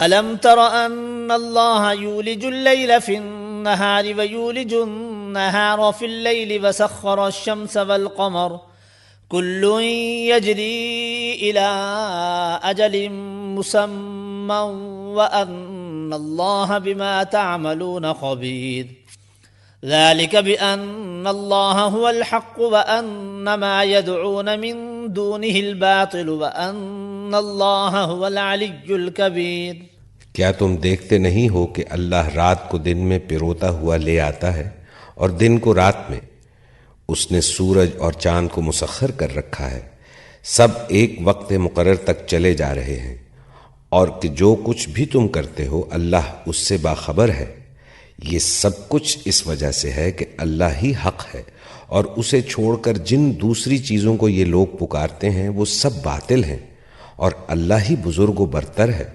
الم تر ان اللہ یولج اللیل فی النہار ویولج النہار فی اللیل وسخر الشمس والقمر كل يجري إلى أجل مسمى وأن الله بما تعملون خبير. ذلك بأن الله هو الحق وأن ما يدعون من دونه الباطل وأن الله هو العلي الكبير. کیا تم دیکھتے نہیں ہو کہ اللہ رات کو دن میں پروتا ہوا لے آتا ہے اور دن کو رات میں؟ اس نے سورج اور چاند کو مسخر کر رکھا ہے، سب ایک وقت مقرر تک چلے جا رہے ہیں، اور کہ جو کچھ بھی تم کرتے ہو اللہ اس سے باخبر ہے. یہ سب کچھ اس وجہ سے ہے کہ اللہ ہی حق ہے، اور اسے چھوڑ کر جن دوسری چیزوں کو یہ لوگ پکارتے ہیں وہ سب باطل ہیں، اور اللہ ہی بزرگ و برتر ہے.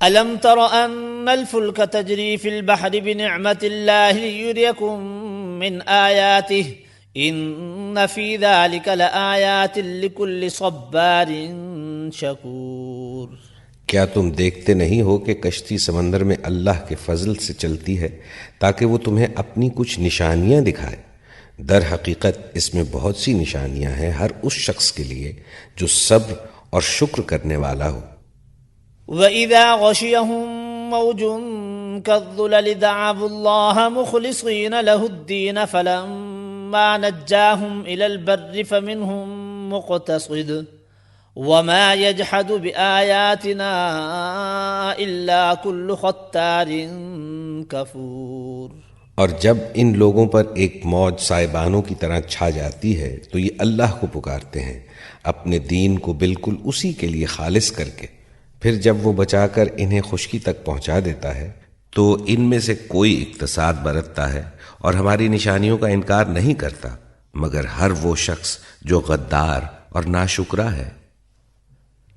ألم تر أن الفلك تجري في البحر بنعمة الله ليريكم من آياته إن في ذلك لآيات لكل صبار شكور. کیا تم دیکھتے نہیں ہو کہ کشتی سمندر میں اللہ کے فضل سے چلتی ہے تاکہ وہ تمہیں اپنی کچھ نشانیاں دکھائے؟ در حقیقت اس میں بہت سی نشانیاں ہیں ہر اس شخص کے لیے جو صبر اور شکر کرنے والا ہو. وَإِذَا غَشِيَهُم مَّوْجٌ كَالظُّلَلِ دَعَوُا اللَّهَ مُخْلِصِينَ لَهُ الدِّينَ فَلَمَّا نَجَّاهُمْ إِلَى الْبَرِّ فَمِنْهُم مُّقْتَصِدٌ وَمَا يَجْحَدُ بِآيَاتِنَا إِلَّا كُلُّ خَتَّارٍ كَفُورٍ. اور جب ان لوگوں پر ایک موج سائبانوں کی طرح چھا جاتی ہے تو یہ اللہ کو پکارتے ہیں اپنے دین کو بالکل اسی کے لیے خالص کر کے. پھر جب وہ بچا کر انہیں خشکی تک پہنچا دیتا ہے تو ان میں سے کوئی اقتصاد برتتا ہے اور ہماری نشانیوں کا انکار نہیں کرتا مگر ہر وہ شخص جو غدار اور ناشکرا ہے.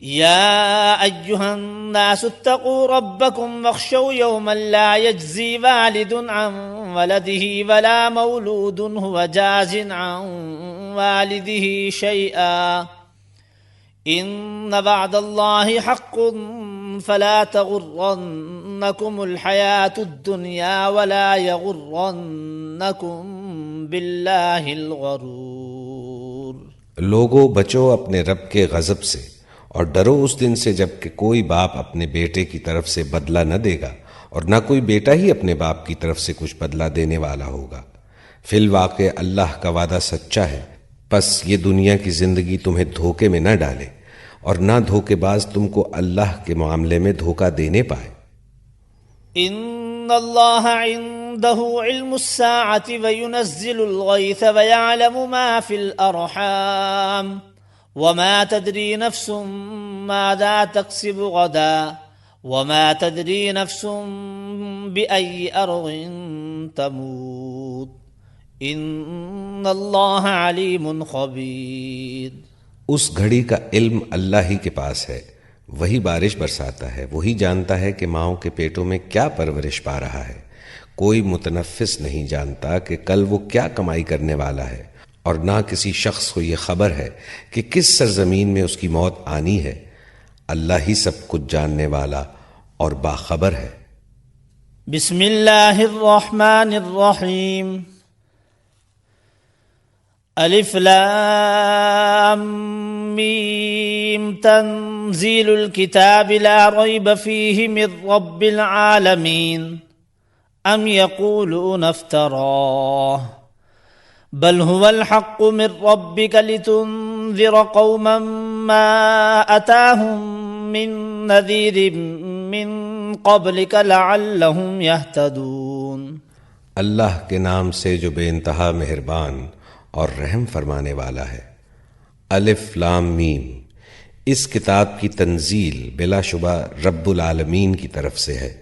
یا ایہا الناس اتقوا ربکم واخشوا یوما لا یجزی والد عن ولده ولا مولود هو جاز عن والده شیئا ان وعد اللہ حق فلا تغرنکم الحیاۃ الدنیا ولا یغرنکم باللہ الغرور۔ لوگوں بچو اپنے رب کے غضب سے اور ڈرو اس دن سے جب کہ کوئی باپ اپنے بیٹے کی طرف سے بدلہ نہ دے گا اور نہ کوئی بیٹا ہی اپنے باپ کی طرف سے کچھ بدلہ دینے والا ہوگا۔ فی الواقع اللہ کا وعدہ سچا ہے، پس یہ دنیا کی زندگی تمہیں دھوکے میں نہ ڈالے اور نہ دھوکے باز تم کو اللہ کے معاملے میں دھوکہ دینے پائے۔ ان اللہ عنده علم الساعة وينزل الغيث ويعلم ما في الارحام وما تدري نفس ماذا تكسب غدا وما تدري نفس بأي أرض تموت ان اللہ علیم خبیر۔ اس گھڑی کا علم اللہ ہی کے پاس ہے، وہی بارش برساتا ہے، وہی جانتا ہے کہ ماؤں کے پیٹوں میں کیا پرورش پا رہا ہے۔ کوئی متنفس نہیں جانتا کہ کل وہ کیا کمائی کرنے والا ہے، اور نہ کسی شخص کو یہ خبر ہے کہ کس سرزمین میں اس کی موت آنی ہے۔ اللہ ہی سب کچھ جاننے والا اور باخبر ہے۔ بسم اللہ الرحمن الرحیم۔ الف لام میم تنزیل الکتاب لا ریب فیہ من رب العالمین ام یقولون افتراہ بل هو الحق من ربک لتنذر قوما ما اتاهم من نذیر من قبلک لعلهم يهتدون۔ اللہ کے نام سے جو بے انتہا مہربان اور رحم فرمانے والا ہے۔ الف لام میم، اس کتاب کی تنزیل بلا شبہ رب العالمین کی طرف سے ہے۔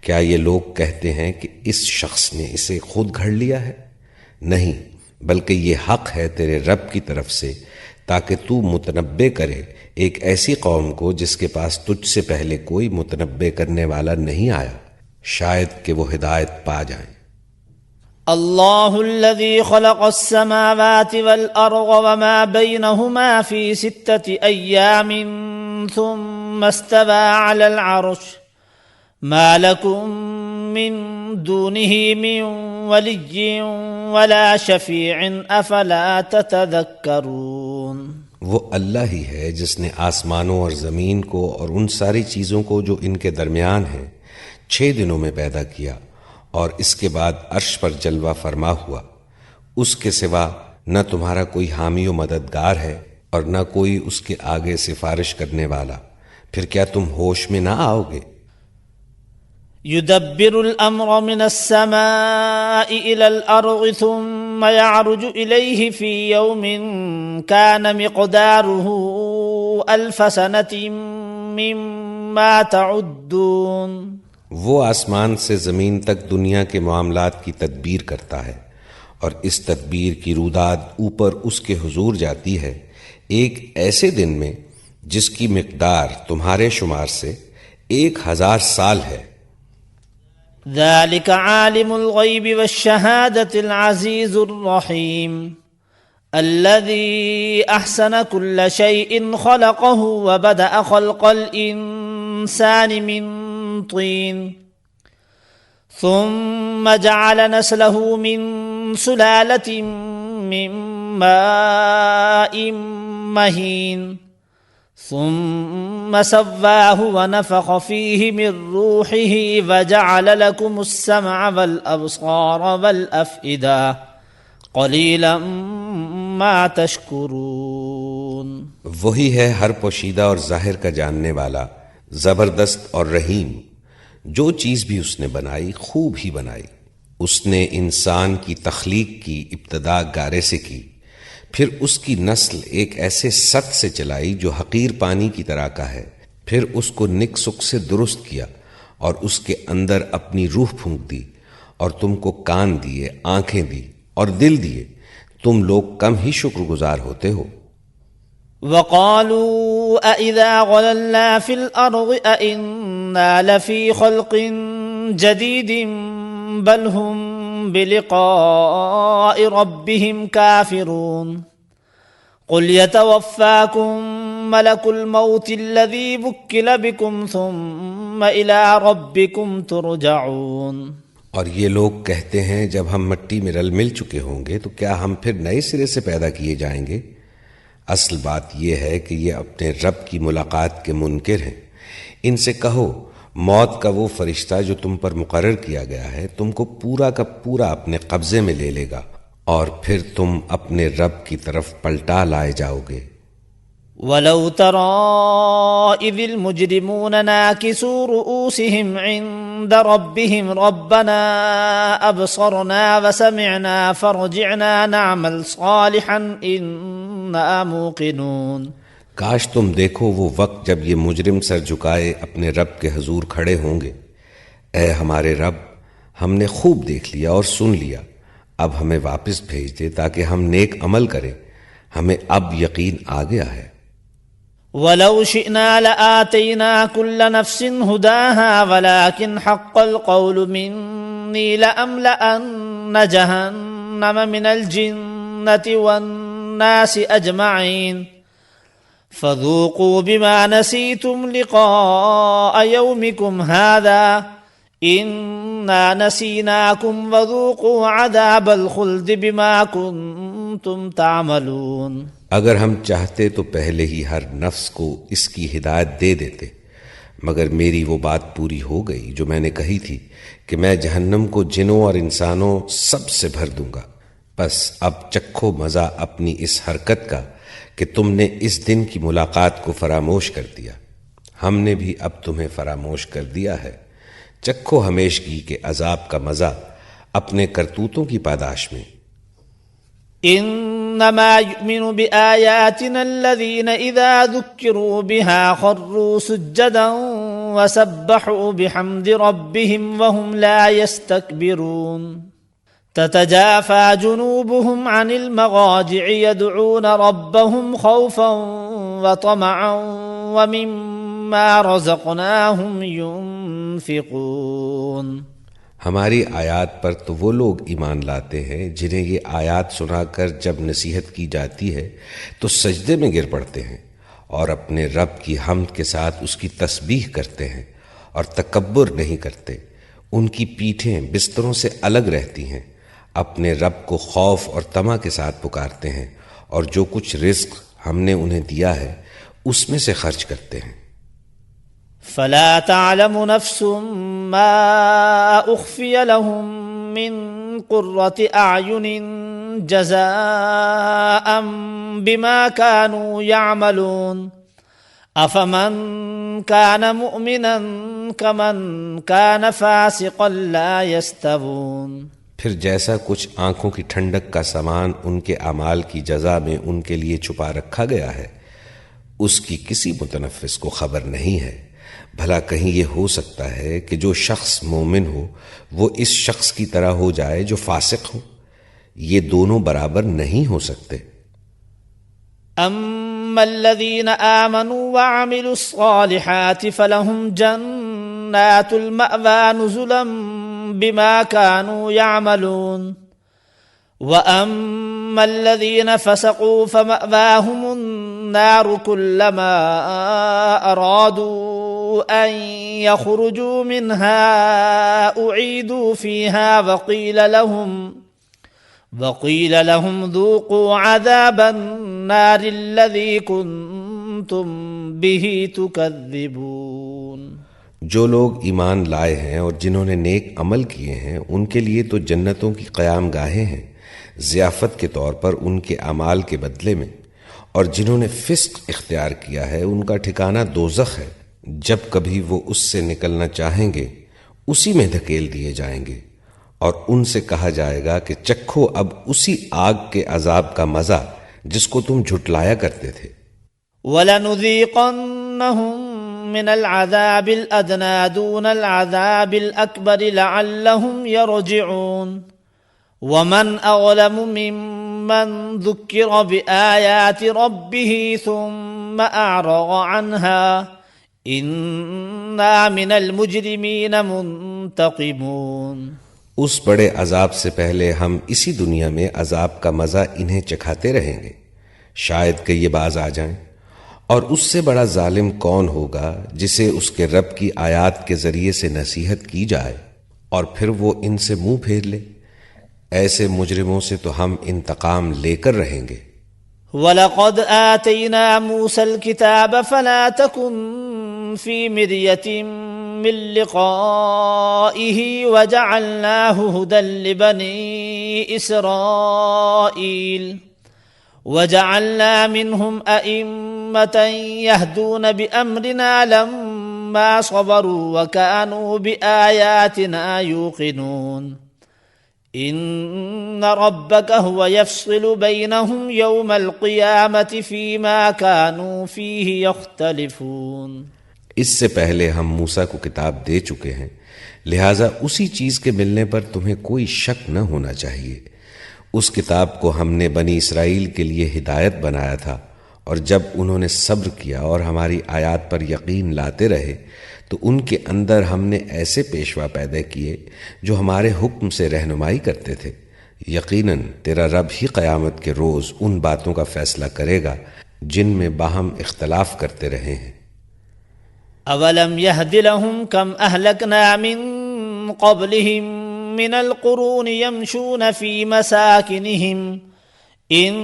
کیا یہ لوگ کہتے ہیں کہ اس شخص نے اسے خود گھڑ لیا ہے؟ نہیں، بلکہ یہ حق ہے تیرے رب کی طرف سے تاکہ تو متنبع کرے ایک ایسی قوم کو جس کے پاس تجھ سے پہلے کوئی متنبع کرنے والا نہیں آیا، شاید کہ وہ ہدایت پا جائیں۔ اللہ الذي خلق السماوات والأرض وما بينهما في 6 أيام ثم استوى على العرش ما لكم من دونه من ولي ولا شفيع أفلا تتذكرون۔ وہ اللہ ہی ہے جس نے آسمانوں اور زمین کو اور ان ساری چیزوں کو جو ان کے درمیان ہیں 6 دنوں میں پیدا کیا، اور اس کے بعد عرش پر جلوہ فرما ہوا۔ اس کے سوا نہ تمہارا کوئی حامی و مددگار ہے اور نہ کوئی اس کے آگے سفارش کرنے والا، پھر کیا تم ہوش میں نہ آؤ گے؟ يدبر الأمر من السماء إلى الأرض ثم يعرج إليه في يوم كان مقداره 1000 سنة مما تعدون۔ وہ آسمان سے زمین تک دنیا کے معاملات کی تدبیر کرتا ہے، اور اس تدبیر کی روداد اوپر اس کے حضور جاتی ہے ایک ایسے دن میں جس کی مقدار تمہارے شمار سے 1000 سال ہے۔ ذلك عالم الغیب والشہادة العزیز الرحیم الذي احسن كل شيء خلقه وبدأ خلق الانسان من طين ثم جعل نسله من سلالة من ماء مهين ثم سواه ونفخ فيه من روحه وجعل لكم السمع والأبصار والأفئدة قلیلا ما تشکرون۔ وہی ہے ہر پوشیدہ اور ظاہر کا جاننے والا، زبردست اور رحیم۔ جو چیز بھی اس نے بنائی خوب ہی بنائی۔ اس نے انسان کی تخلیق کی ابتدا گارے سے کی، پھر اس کی نسل ایک ایسے ست سے چلائی جو حقیر پانی کی طرح کا ہے، پھر اس کو نک سک سے درست کیا اور اس کے اندر اپنی روح پھونک دی، اور تم کو کان دیے، آنکھیں دی اور دل دیے، تم لوگ کم ہی شکر گزار ہوتے ہو۔ وقالوا أَإِذَا ضَلَلْنَا فِي الْأَرْضِ أَإِنَّا لَفِي خَلْقٍ جَدِيدٍ بَلْ هُمْ بِلِقَاءِ رَبِّهِمْ كَافِرُونَ قل يتوفاكم ملك الموت الذي وكل بكم ثم إلى ربكم ترجعون۔ اور یہ لوگ کہتے ہیں جب ہم مٹی میں رل مل چکے ہوں گے تو کیا ہم پھر نئے سرے سے پیدا کیے جائیں گے؟ اصل بات یہ ہے کہ یہ اپنے رب کی ملاقات کے منکر ہیں۔ ان سے کہو موت کا وہ فرشتہ جو تم پر مقرر کیا گیا ہے تم کو پورا کا پورا اپنے قبضے میں لے لے گا اور پھر تم اپنے رب کی طرف پلٹا لائے جاؤ گے۔ وَلَوْ تَرَى إِذِ الْمُجْرِمُونَ نَاكِسُو رُؤُوسِهِمْ عِندَ رَبِّهِمْ رَبَّنَا أَبْصَرْنَا وَسَمِعْنَا فَارْجِعْنَا نَعْمَلْ صَالِحًا إِنَّا مُوقِنُونَ۔ کاش تم دیکھو وہ وقت جب یہ مجرم سر جھکائے اپنے رب کے حضور کھڑے ہوں گے، اے ہمارے رب ہم نے خوب دیکھ لیا اور سن لیا، اب ہمیں واپس بھیج دے تاکہ ہم نیک عمل کریں، ہمیں اب یقین آ گیا ہے۔ وَلَوْ شِئْنَا لَآتَيْنَا كُلَّ نَفْسٍ هُدَاهَا وَلَكِنْ حَقَّ الْقَوْلُ مِنِّي لَأَمْلَأَنَّ جَهَنَّمَ مِنَ الْجِنَّةِ وَالنَّاسِ أَجْمَعِينَ فَذُوقُوا بِمَا نَسِيتُمْ لِقَاءَ يَوْمِكُمْ هَذَا إِنَّا نَسِينَاكُمْ وَذُوقُوا عَذَابَ الْخُلْدِ بِمَا كُنْتُمْ تَعْمَلُونَ۔ اگر ہم چاہتے تو پہلے ہی ہر نفس کو اس کی ہدایت دے دیتے، مگر میری وہ بات پوری ہو گئی جو میں نے کہی تھی کہ میں جہنم کو جنوں اور انسانوں سب سے بھر دوں گا، بس اب چکھو مزہ اپنی اس حرکت کا کہ تم نے اس دن کی ملاقات کو فراموش کر دیا، ہم نے بھی اب تمہیں فراموش کر دیا ہے، چکھو ہمیشگی کے عذاب کا مزہ اپنے کرتوتوں کی پاداش میں۔ انما يؤمن بآياتنا الذين اذا ذكروا بها خروا سجدا وسبحوا بحمد ربهم وهم لا يستكبرون تتجافى جنوبهم عن المضاجع يدعون ربهم خوفا وطمعا ومما رزقناهم ينفقون۔ ہماری آیات پر تو وہ لوگ ایمان لاتے ہیں جنہیں یہ آیات سنا کر جب نصیحت کی جاتی ہے تو سجدے میں گر پڑتے ہیں اور اپنے رب کی حمد کے ساتھ اس کی تسبیح کرتے ہیں اور تکبر نہیں کرتے، ان کی پیٹھیں بستروں سے الگ رہتی ہیں، اپنے رب کو خوف اور طمع کے ساتھ پکارتے ہیں اور جو کچھ رزق ہم نے انہیں دیا ہے اس میں سے خرچ کرتے ہیں۔ فلا تعلم نفس ما اخفي لهم من قرة اعين جزاء بما كانوا يعملون افمن كان مؤمنا كمن كان فاسقا لا يستوون۔ پھر جیسا کچھ آنکھوں کی ٹھنڈک کا سامان ان کے اعمال کی جزا میں ان کے لیے چھپا رکھا گیا ہے، اس کی کسی متنفس کو خبر نہیں ہے۔ بھلا کہیں یہ ہو سکتا ہے کہ جو شخص مومن ہو وہ اس شخص کی طرح ہو جائے جو فاسق ہو؟ یہ دونوں برابر نہیں ہو سکتے۔ اما الذين آمنوا وعملوا الصالحات فلهم جنات المأوى نزلا بما كانوا يعملون وأما الذين فسقوا فمأواهم النار كلما أرادوا أن يخرجوا منها أعيدوا فيها وقيل لهم ذوقوا عذاب النار الذي كنتم به تكذبون۔ جو لوگ ایمان لائے ہیں اور جنہوں نے نیک عمل کیے ہیں ان کے لیے تو جنتوں کی قیام گاہیں ہیں ضیافت کے طور پر ان کے اعمال کے بدلے میں، اور جنہوں نے فسق اختیار کیا ہے ان کا ٹھکانہ دوزخ ہے، جب کبھی وہ اس سے نکلنا چاہیں گے اسی میں دھکیل دیے جائیں گے، اور ان سے کہا جائے گا کہ چکھو اب اسی آگ کے عذاب کا مزہ جس کو تم جھٹلایا کرتے تھے۔ وَلَنُذِيقَنَّهُم مِّنَ الْعَذَابِ الْأَدْنَىٰ دُونَ الْعَذَابِ الْأَكْبَرِ لَعَلَّهُمْ يَرْجِعُونَ وَمَنْ أَظْلَمُ مِمَّنْ ذُكِّرَ بِآيَاتِ رَبِّهِ ثُمَّ أَعْرَضَ عَنْهَا إِنَّا مِنَ الْمُجْرِمِينَ مُنْتَقِمُونَ۔ اس بڑے عذاب سے پہلے ہم اسی دنیا میں عذاب کا مزہ انہیں چکھاتے رہیں گے، شاید کہ یہ باز آ جائیں۔ اور اس سے بڑا ظالم کون ہوگا جسے اس کے رب کی آیات کے ذریعے سے نصیحت کی جائے اور پھر وہ ان سے منہ پھیر لے۔ ایسے مجرموں سے تو ہم انتقام لے کر رہیں گے۔ وَلَقَدْ آتَيْنَا مُوسَى الْكِتَابَ فَلَا تَكُنْ فِي مِرْيَةٍ مِّن لِقَائِهِ وَجَعَلْنَاهُ هُدًى لِبَنِي إِسْرَائِيلَ وَجَعَلْنَا مِنْهُمْ أَئِمَّةً يَهْدُونَ بِأَمْرِنَا لَمَّا صَبَرُوا وَكَانُوا بِآيَاتِنَا يُوقِنُونَ ان ربك هو يفصل بينهم يوم القيامة فيما كانوا فيه يختلفون۔ اس سے پہلے ہم موسیٰ کو کتاب دے چکے ہیں، لہٰذا اسی چیز کے ملنے پر تمہیں کوئی شک نہ ہونا چاہیے۔ اس کتاب کو ہم نے بنی اسرائیل کے لیے ہدایت بنایا تھا، اور جب انہوں نے صبر کیا اور ہماری آیات پر یقین لاتے رہے تو ان کے اندر ہم نے ایسے پیشوا پیدا کیے جو ہمارے حکم سے رہنمائی کرتے تھے۔ یقیناً تیرا رب ہی قیامت کے روز ان باتوں کا فیصلہ کرے گا جن میں باہم اختلاف کرتے رہے ہیں۔ اولم يهد لهم كم اهلكنا من قبلهم من القرون يمشون في مساكنهم ان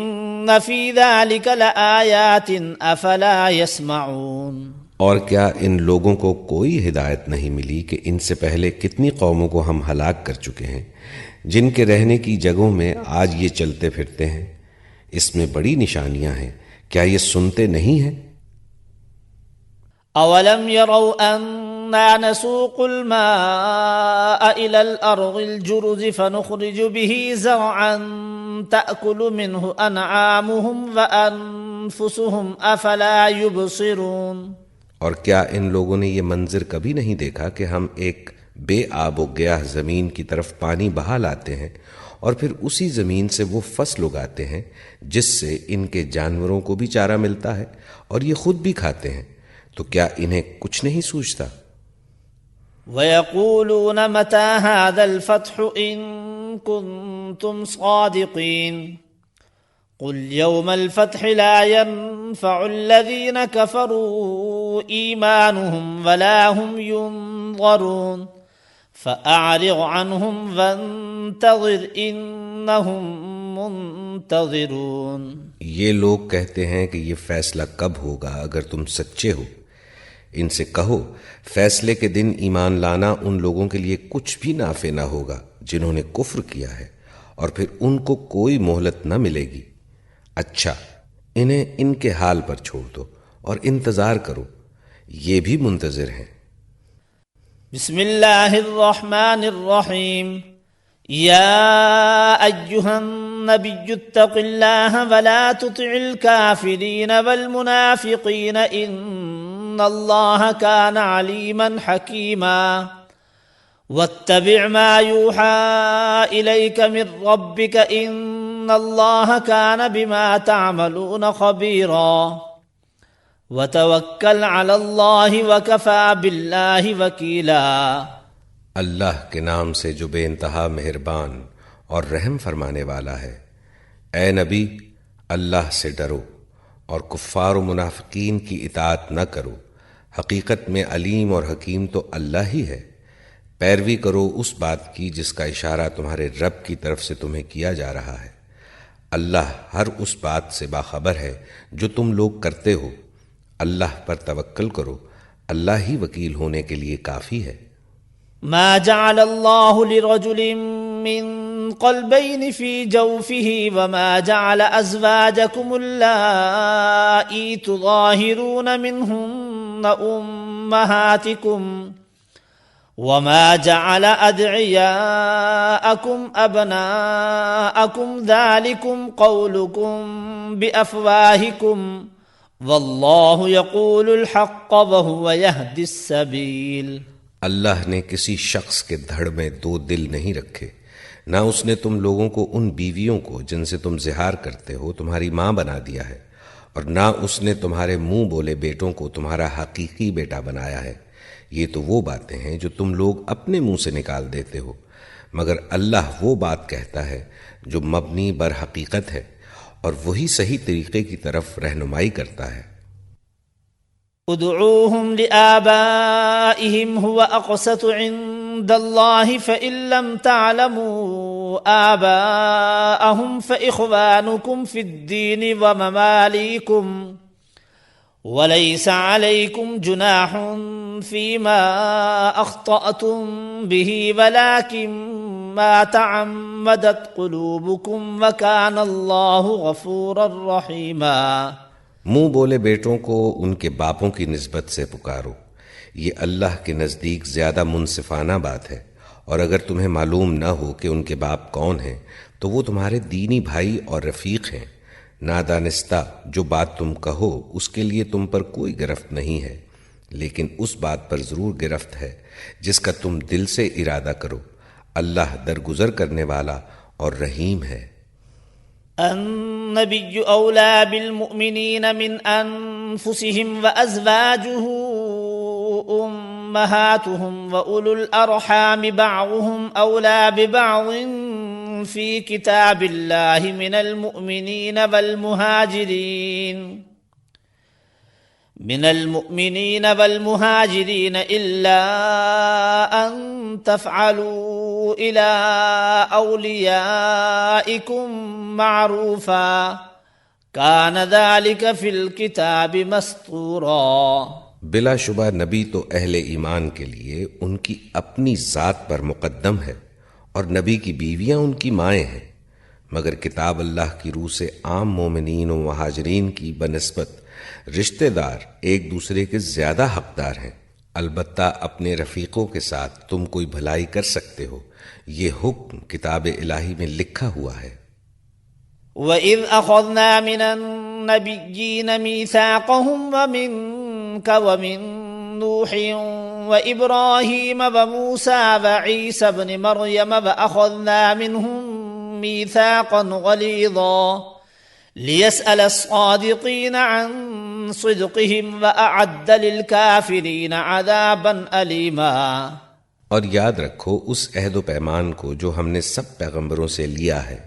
في ذلك لآيات افلا يسمعون۔ اور کیا ان لوگوں کو کوئی ہدایت نہیں ملی کہ ان سے پہلے کتنی قوموں کو ہم ہلاک کر چکے ہیں جن کے رہنے کی جگہوں میں آج یہ چلتے پھرتے ہیں؟ اس میں بڑی نشانیاں ہیں، کیا یہ سنتے نہیں ہیں؟ اولم يروا انا نسوق الماء الى الارض الجرز فنخرج به زرعا تأكل منه انعامهم وانفسهم افلا يبصرون۔ اور کیا ان لوگوں نے یہ منظر کبھی نہیں دیکھا کہ ہم ایک بے آب و گیاہ زمین کی طرف پانی بہا لاتے ہیں اور پھر اسی زمین سے وہ فصل اگاتے ہیں جس سے ان کے جانوروں کو بھی چارہ ملتا ہے اور یہ خود بھی کھاتے ہیں، تو کیا انہیں کچھ نہیں سوچتا؟ وَيَقُولُونَ مَتَى هَذَا الْفَتْحُ إِن كُنتُمْ صَادِقِينَ قُلْ يَوْمَ الْفَتْحِ لَا يَنفَعُ الَّذِينَ كَفَرُوا إِيمَانُهُمْ وَلَا هُمْ يُنظَرُونَ فَأَعْرِضْ عَنْهُمْ وَانتَظِرْ إِنَّهُمْ مُنتَظِرُونَ۔ یہ لوگ کہتے ہیں کہ یہ فیصلہ کب ہوگا اگر تم سچے ہو۔ ان سے کہو فیصلے کے دن ایمان لانا ان لوگوں کے لیے کچھ بھی نافع نہ ہوگا جنہوں نے کفر کیا ہے، اور پھر ان کو کوئی مہلت نہ ملے گی۔ اچھا، انہیں ان کے حال پر چھوڑ دو اور انتظار کرو، یہ بھی منتظر ہیں۔ بسم اللہ الرحمن الرحیم۔ یا ایہا النبی اتق اللہ ولا تطع الکافرین والمنافقین ان اللہ کان علیما حکیما واتبع ما یوحى الیک من ربک ان اللہ کان بما تعملون خبیرا وتوکل علی اللہ وکفى باللہ وکیلا۔ اللہ کے نام سے جو بے انتہا مہربان اور رحم فرمانے والا ہے۔ اے نبی، اللہ سے ڈرو اور کفار و منافقین کی اطاعت نہ کرو، حقیقت میں علیم اور حکیم تو اللہ ہی ہے۔ پیروی کرو اس بات کی جس کا اشارہ تمہارے رب کی طرف سے تمہیں کیا جا رہا ہے۔ اللہ ہر اس بات سے باخبر ہے جو تم لوگ کرتے ہو۔ اللہ پر توکل کرو، اللہ ہی وکیل ہونے کے لیے کافی ہے۔ ما جعل الله لرجل من قلبين في جوفه وما جعل أزواجكم اللائي تظاهرون منهن أمهاتكم وما جعل أدعياءكم أبناءكم ذلكم قولكم بأفواهكم والله يقول الحق وهو يهدي السبيل۔ اللہ نے کسی شخص کے دھڑ میں دو دل نہیں رکھے، نہ اس نے تم لوگوں کو ان بیویوں کو جن سے تم زہار کرتے ہو تمہاری ماں بنا دیا ہے، اور نہ اس نے تمہارے منہ بولے بیٹوں کو تمہارا حقیقی بیٹا بنایا ہے۔ یہ تو وہ باتیں ہیں جو تم لوگ اپنے منہ سے نکال دیتے ہو، مگر اللہ وہ بات کہتا ہے جو مبنی بر حقیقت ہے، اور وہی صحیح طریقے کی طرف رہنمائی کرتا ہے۔ ادعوهم لآبائهم هو أقسط عند الله فإن لم تعلموا آباءهم فإخوانكم في الدين ومواليكم وليس عليكم جناح فيما أخطأتم به ولكن ما تعمدت قلوبكم وكان الله غفورا رحيما۔ منہ بولے بیٹوں کو ان کے باپوں کی نسبت سے پکارو، یہ اللہ کے نزدیک زیادہ منصفانہ بات ہے، اور اگر تمہیں معلوم نہ ہو کہ ان کے باپ کون ہیں تو وہ تمہارے دینی بھائی اور رفیق ہیں۔ نادانستہ جو بات تم کہو اس کے لیے تم پر کوئی گرفت نہیں ہے، لیکن اس بات پر ضرور گرفت ہے جس کا تم دل سے ارادہ کرو۔ اللہ درگزر کرنے والا اور رحیم ہے۔ النبي أولى بالمؤمنين من أنفسهم وأزواجه أمهاتهم وأولو الأرحام بعضهم أولى ببعض في كتاب الله من المؤمنين والمهاجرين إلا أن تفعلوا إلى أوليائكم معروفا كان ذلك في الكتاب مسطورا۔ بلا شبہ نبی تو اہل ایمان کے لیے ان کی اپنی ذات پر مقدم ہے، اور نبی کی بیویاں ان کی مائیں ہیں، مگر کتاب اللہ کی روح سے عام مومنین و مہاجرین کی بنسبت رشتہ دار ایک دوسرے کے زیادہ حقدار ہیں۔ البتہ اپنے رفیقوں کے ساتھ تم کوئی بھلائی کر سکتے ہو، یہ حکم کتاب الہی میں لکھا ہوا ہے۔ وَإِذْ أَخَذْنَا مِنَ النَّبِيِّينَ مِيثَاقَهُمْ وَمِنْكَ وَمِنْ نُوحٍ وَإِبْرَاهِيمَ وَمُوسَى وَعِيسَى ابْنِ مَرْيَمَ وَأَخَذْنَا مِنْهُمْ مِيثَاقًا غَلِيظًا لِيَسْأَلَ الصَّادِقِينَ عَنْ صِدْقِهِمْ وَأَعَدَّ لِلْكَافِرِينَ عَذَابًا أَلِيمًا۔ اور یاد رکھو اس عہد و پیمان کو جو ہم نے سب پیغمبروں سے لیا ہے،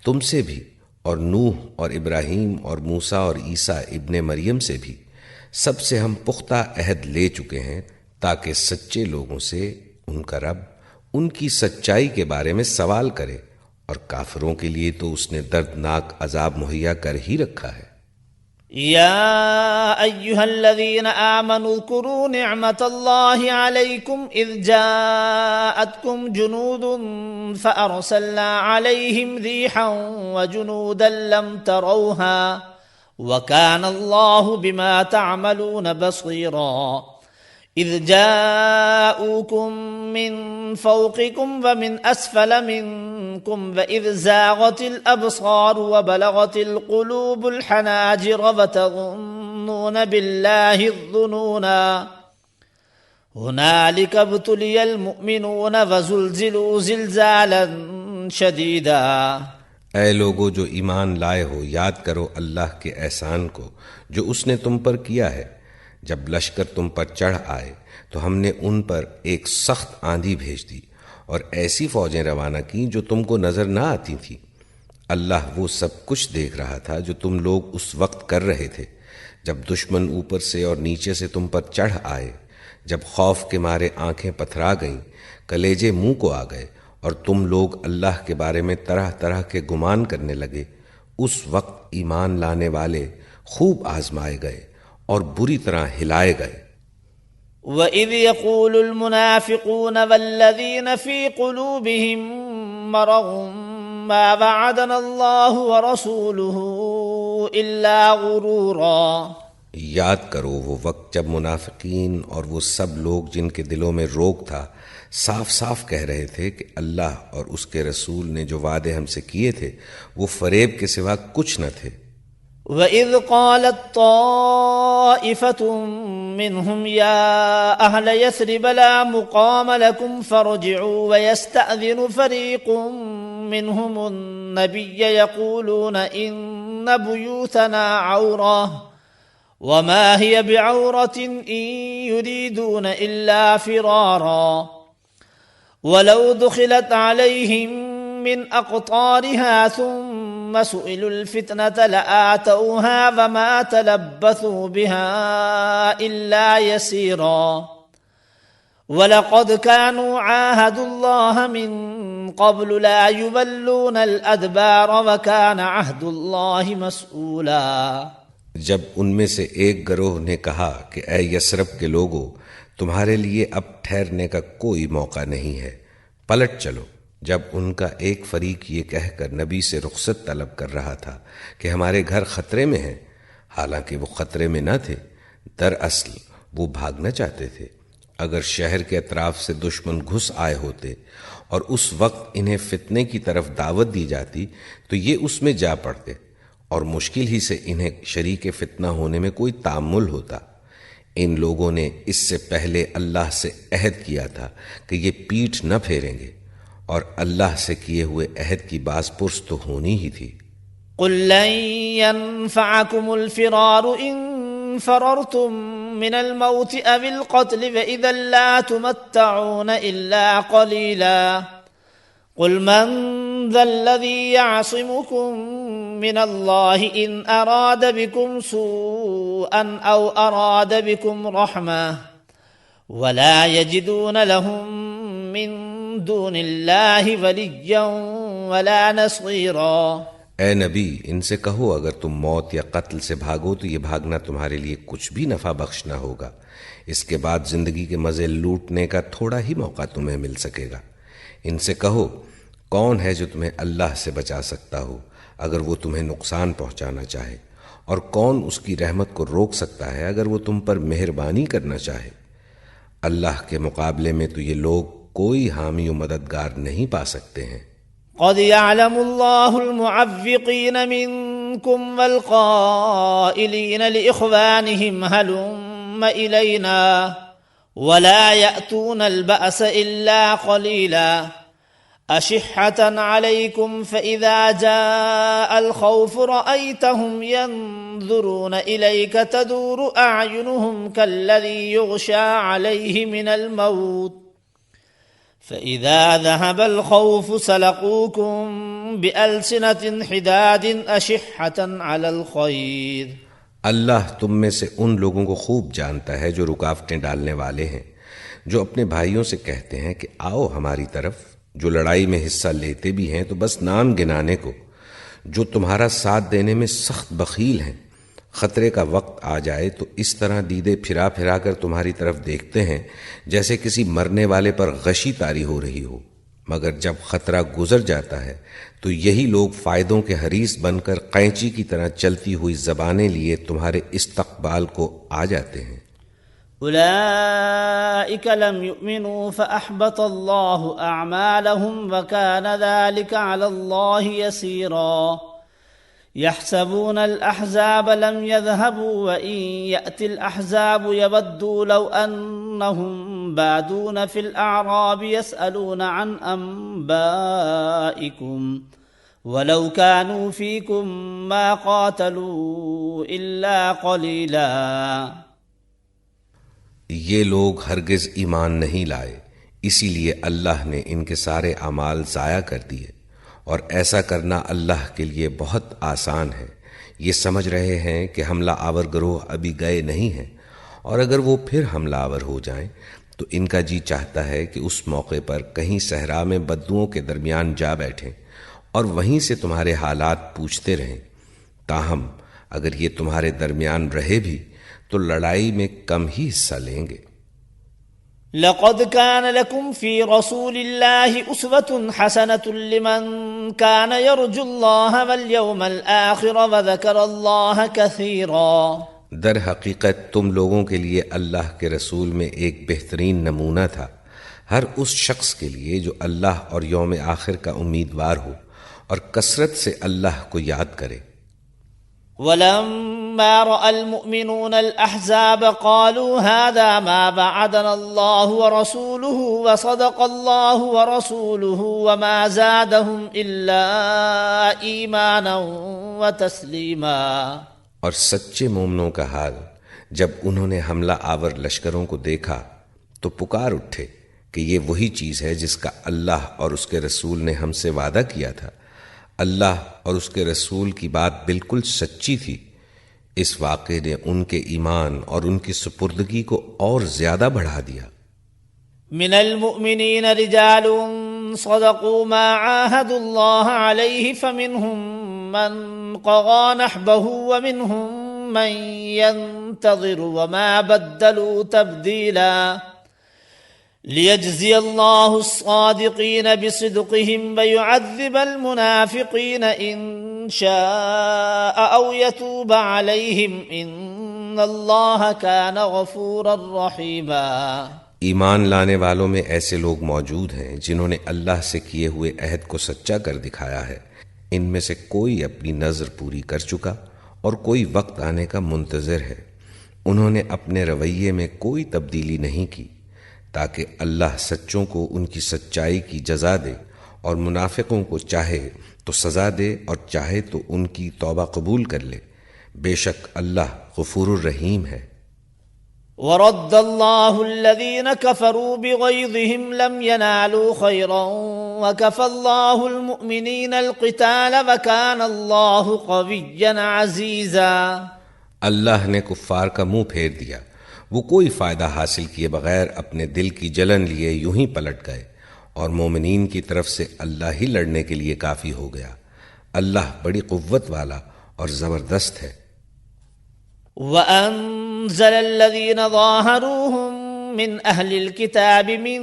تم سے بھی، اور نوح اور ابراہیم اور موسیٰ اور عیسیٰ ابن مریم سے بھی، سب سے ہم پختہ عہد لے چکے ہیں تاکہ سچے لوگوں سے ان کا رب ان کی سچائی کے بارے میں سوال کرے، اور کافروں کے لیے تو اس نے دردناک عذاب مہیا کر ہی رکھا ہے۔ يا أيها الذين آمنوا اذكروا نعمة الله عليكم إذ جاءتكم جنود فأرسلنا عليهم ريحا وجنودا لم تروها وكان الله بما تعملون بصيرا إذ جاءوكم من فوقكم ومن أسفل منكم وإذ زاغت الأبصار وبلغت القلوب الحناجر وتظنون بالله الظنونا هنالك ابتلي المؤمنون وزلزلوا زلزالا شديدا۔ اے لوگو جو ایمان لائے ہو، یاد کرو اللہ کے احسان کو جو اس نے تم پر کیا ہے۔ جب لشکر تم پر چڑھ آئے تو ہم نے ان پر ایک سخت آندھی بھیج دی اور ایسی فوجیں روانہ کی جو تم کو نظر نہ آتی تھیں۔ اللہ وہ سب کچھ دیکھ رہا تھا جو تم لوگ اس وقت کر رہے تھے، جب دشمن اوپر سے اور نیچے سے تم پر چڑھ آئے، جب خوف کے مارے آنکھیں پتھرا گئیں، کلیجے منہ کو آ گئے، اور تم لوگ اللہ کے بارے میں طرح طرح کے گمان کرنے لگے، اس وقت ایمان لانے والے خوب آزمائے گئے اور بری طرح ہلائے گئے۔ وَإِذْ يَقُولُ الْمُنَافِقُونَ وَالَّذِينَ فِي قُلُوبِهِم مَّرَضٌ مَّا وَعَدَنَا اللَّهُ وَرَسُولُهُ إِلَّا غُرُورًا۔ یاد کرو وہ وقت جب منافقین اور وہ سب لوگ جن کے دلوں میں روگ تھا صاف صاف کہہ رہے تھے کہ اللہ اور اس کے رسول نے جو وعدے ہم سے کیے تھے وہ فریب کے سوا کچھ نہ تھے۔ وَإِذْ قَالَتْ طَائِفَةٌ مِّنْهُمْ يَا أَهْلَ يَثْرِبَ لَا مُقَامَ لَكُمْ فَارْجِعُوا وَيَسْتَأْذِنُ فَرِيقٌ مِّنْهُمُ النَّبِيَّ يَقُولُونَ إِنَّ بُيُوتَنَا عَوْرَةٌ وَمَا هِيَ بِعَوْرَةٍ إِن يُرِيدُونَ إِلَّا فِرَارًا وَلَوْ دُخِلَتْ عَلَيْهِم مِّنْ أَقْطَارِهَا ثُمَّ ثم سئلوا الفتنة لآتوها وما تلبثوا بها إلا يسيرا وَلَقَدْ كَانُوا عَاهَدُوا اللَّهَ مِن قَبْلُ لَا يُوَلُّونَ الْأَدْبَارَ وَكَانَ عَهْدُ اللَّهِ مَسْئُولًا۔ جب ان میں سے ایک گروہ نے کہا کہ اے یثرب کے لوگو، تمہارے لیے اب ٹھہرنے کا کوئی موقع نہیں ہے، پلٹ چلو۔ جب ان کا ایک فریق یہ کہہ کر نبی سے رخصت طلب کر رہا تھا کہ ہمارے گھر خطرے میں ہیں، حالانکہ وہ خطرے میں نہ تھے، دراصل وہ بھاگنا چاہتے تھے۔ اگر شہر کے اطراف سے دشمن گھس آئے ہوتے اور اس وقت انہیں فتنے کی طرف دعوت دی جاتی تو یہ اس میں جا پڑتے، اور مشکل ہی سے انہیں شریک فتنہ ہونے میں کوئی تامل ہوتا۔ ان لوگوں نے اس سے پہلے اللہ سے عہد کیا تھا کہ یہ پیٹھ نہ پھیریں گے، اور اللہ سے کیے ہوئے عہد کی باز پرس تو ہونی ہی تھی۔ قل لن ينفعكم الفرار ان فررتم من الموت او القتل فاذا لا تمتعون الا قليلا قل من ذا الذي يعصمكم من الله ان اراد بكم سوءا او اراد بكم رحمه ولا يجدون لهم من دون الله وليا ولا نصيرا۔ اے نبی، ان سے کہو اگر تم موت یا قتل سے بھاگو تو یہ بھاگنا تمہارے لیے کچھ بھی نفع بخش نہ ہوگا، اس کے بعد زندگی کے مزے لوٹنے کا تھوڑا ہی موقع تمہیں مل سکے گا۔ ان سے کہو کون ہے جو تمہیں اللہ سے بچا سکتا ہو اگر وہ تمہیں نقصان پہنچانا چاہے، اور کون اس کی رحمت کو روک سکتا ہے اگر وہ تم پر مہربانی کرنا چاہے۔ اللہ کے مقابلے میں تو یہ لوگ کوئی حامی و مددگار نہیں پا سکتے ہیں۔ قد يعلم الله المعوقين منكم والقائلين لإخوانهم هلم إلينا ولا يأتون البأس إلا قليلا أشحة عليكم فإذا جاء الخوف رأيتهم ينظرون إليك تدور أعينهم كالذي يغشى عليه من الموت فإذا ذهب الخوف سلقوكم بألسنة حداد أشحة على الخير۔ اللہ تم میں سے ان لوگوں کو خوب جانتا ہے جو رکاوٹیں ڈالنے والے ہیں، جو اپنے بھائیوں سے کہتے ہیں کہ آؤ ہماری طرف، جو لڑائی میں حصہ لیتے بھی ہیں تو بس نام گنانے کو، جو تمہارا ساتھ دینے میں سخت بخیل ہیں۔ خطرے کا وقت آ جائے تو اس طرح دیدے پھرا پھرا کر تمہاری طرف دیکھتے ہیں جیسے کسی مرنے والے پر غشی طاری ہو رہی ہو، مگر جب خطرہ گزر جاتا ہے تو یہی لوگ فائدوں کے حریص بن کر قینچی کی طرح چلتی ہوئی زبانیں لیے تمہارے استقبال کو آ جاتے ہیں۔ اولئک لم یؤمنوا فاحبط اللہ اعمالهم وکان ذلک علی اللہ یسیرا۔ يحسبون الأحزاب لم يذهبوا وإن يأتي الأحزاب يودوا لو أنهم بادون في الأعراب يسألون عن أنبائكم ولو كانوا فيكم ما قاتلوا إلا قليلا۔ یہ لوگ ہرگز ایمان نہیں لائے، اسی لیے اللہ نے ان کے سارے اعمال ضائع کر دیے، اور ایسا کرنا اللہ کے لیے بہت آسان ہے۔ یہ سمجھ رہے ہیں کہ حملہ آور گروہ ابھی گئے نہیں ہیں، اور اگر وہ پھر حملہ آور ہو جائیں تو ان کا جی چاہتا ہے کہ اس موقع پر کہیں صحرا میں بدوؤں کے درمیان جا بیٹھیں اور وہیں سے تمہارے حالات پوچھتے رہیں۔ تاہم اگر یہ تمہارے درمیان رہے بھی تو لڑائی میں کم ہی حصہ لیں گے۔ لقد كان لكم في رسول الله أسوة حسنة لمن كان يرجو الله واليوم الآخر وذكر الله كثيرا۔ در حقیقت تم لوگوں کے لیے اللہ کے رسول میں ایک بہترین نمونہ تھا، ہر اس شخص کے لیے جو اللہ اور یوم آخر کا امیدوار ہو اور کثرت سے اللہ کو یاد کرے۔ ولما رأى المؤمنون الأحزاب قالوا هذا ما بعدنا الله ورسوله وصدق الله ورسوله وما زادهم إلا إيمانا وتسليما۔ اور سچے مومنوں کا حال جب انہوں نے حملہ آور لشکروں کو دیکھا تو پکار اٹھے کہ یہ وہی چیز ہے جس کا اللہ اور اس کے رسول نے ہم سے وعدہ کیا تھا، اللہ اور اس کے رسول کی بات بالکل سچی تھی۔ اس واقعے نے ان کے ایمان اور ان کی سپردگی کو اور زیادہ بڑھا دیا۔ من المؤمنین رجال صدقوا ما عاهدوا الله عليه فمنهم من قضى نحبه ومنهم من ينتظر وما بدلوا تبديلا ليجزي الله الصادقين بصدقهم ويعذب المنافقين إن شاء أو يتوب عليهم إن الله كان غفورا رحيما۔ ایمان لانے والوں میں ایسے لوگ موجود ہیں جنہوں نے اللہ سے کیے ہوئے عہد کو سچا کر دکھایا ہے۔ ان میں سے کوئی اپنی نظر پوری کر چکا اور کوئی وقت آنے کا منتظر ہے۔ انہوں نے اپنے رویے میں کوئی تبدیلی نہیں کی تاکہ اللہ سچوں کو ان کی سچائی کی جزا دے اور منافقوں کو چاہے تو سزا دے اور چاہے تو ان کی توبہ قبول کر لے۔ بے شک اللہ غفور الرحیم ہے۔ ورد الله الذين كفروا بغيظهم لم ينالوا خيرا وكفى الله المؤمنين القتال وكان الله قويا عزيزا۔ اللہ نے کفار کا منہ پھیر دیا، وہ کوئی فائدہ حاصل کیے بغیر اپنے دل کی جلن لیے یوں ہی پلٹ گئے، اور مومنین کی طرف سے اللہ ہی لڑنے کے لیے کافی ہو گیا۔ اللہ بڑی قوت والا اور زبردست ہے۔ وَأَنزَلَ الَّذِينَ ظَاهَرُوهُم مِّنْ أَهْلِ الْكِتَابِ مِنْ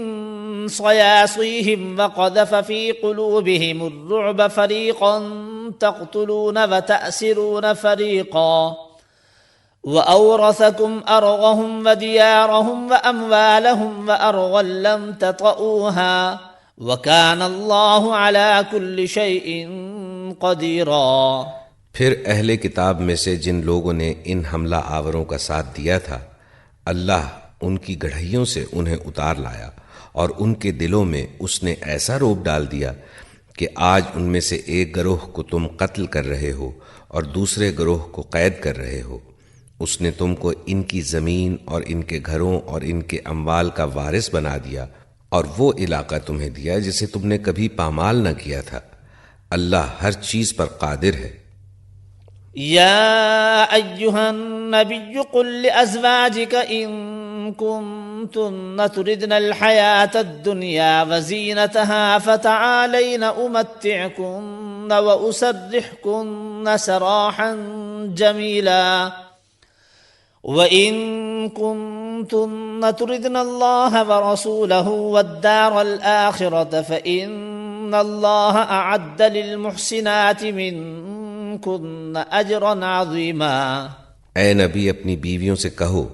صَيَاصِيهِمْ وَقَذَفَ فِي قُلُوبِهِمُ الرُّعْبَ فَرِيقًا تَقْتُلُونَ وَتَأْسِرُونَ فَرِيقًا وَأَوْرَثَكُمْ أَرْضَهُمْ وَدِيَارَهُمْ وَأَمْوَالَهُمْ وَأَرْضًا لَّمْ تَطَئُوهَا وَكَانَ اللَّهُ عَلَى كُلِّ شَيْءٍ قَدِيرًا۔ پھر اہل کتاب میں سے جن لوگوں نے ان حملہ آوروں کا ساتھ دیا تھا، اللہ ان کی گڑھائیوں سے انہیں اتار لایا اور ان کے دلوں میں اس نے ایسا روب ڈال دیا کہ آج ان میں سے ایک گروہ کو تم قتل کر رہے ہو اور دوسرے گروہ کو قید کر رہے ہو۔ اس نے تم کو ان کی زمین اور ان کے گھروں اور ان کے اموال کا وارث بنا دیا اور وہ علاقہ تمہیں دیا جسے تم نے کبھی پامال نہ کیا تھا۔ اللہ ہر چیز پر قادر ہے۔ یا ایہا النبی قل لأزواجک ان کنتن تردن الحیاة الدنیا وزینتها فتعالین امتعکن واسرحکن سراحا جمیلا وَإِن كُنتُنَّ تُرِدْنَ اللَّهَ وَرَسُولَهُ وَالدَّارَ الْآخِرَةَ فَإِنَّ اللَّهَ أَعَدَّ لِلْمُحْسِنَاتِ مِنكُنَّ أَجْرًا عَظِيمًا۔ اے نبی اپنی بیویوں سے کہو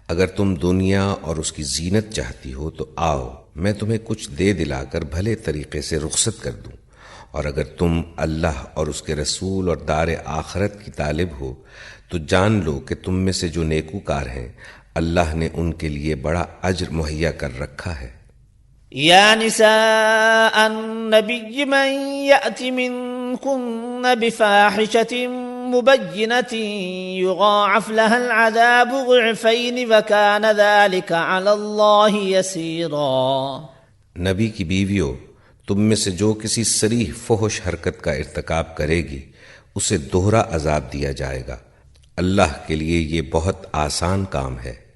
اگر تم دنیا اور اس کی زینت چاہتی ہو تو آؤ، میں تمہیں کچھ دے دلا کر بھلے طریقے سے رخصت کر دوں، اور اگر تم اللہ اور اس کے رسول اور دار آخرت کی طالب ہو تو جان لو کہ تم میں سے جو نیکوکار ہیں اللہ نے ان کے لیے بڑا اجر مہیا کر رکھا ہے۔ یا نساء النبی من یأت منکن بفاحشة مبینة یضاعف لها العذاب ضعفین وکان ذلک علی اللہ یسیرا۔ نبی کی بیویوں، تم میں سے جو کسی صریح فحش حرکت کا ارتکاب کرے گی اسے دوہرا عذاب دیا جائے گا، اللہ کے لیے یہ بہت آسان کام ہے۔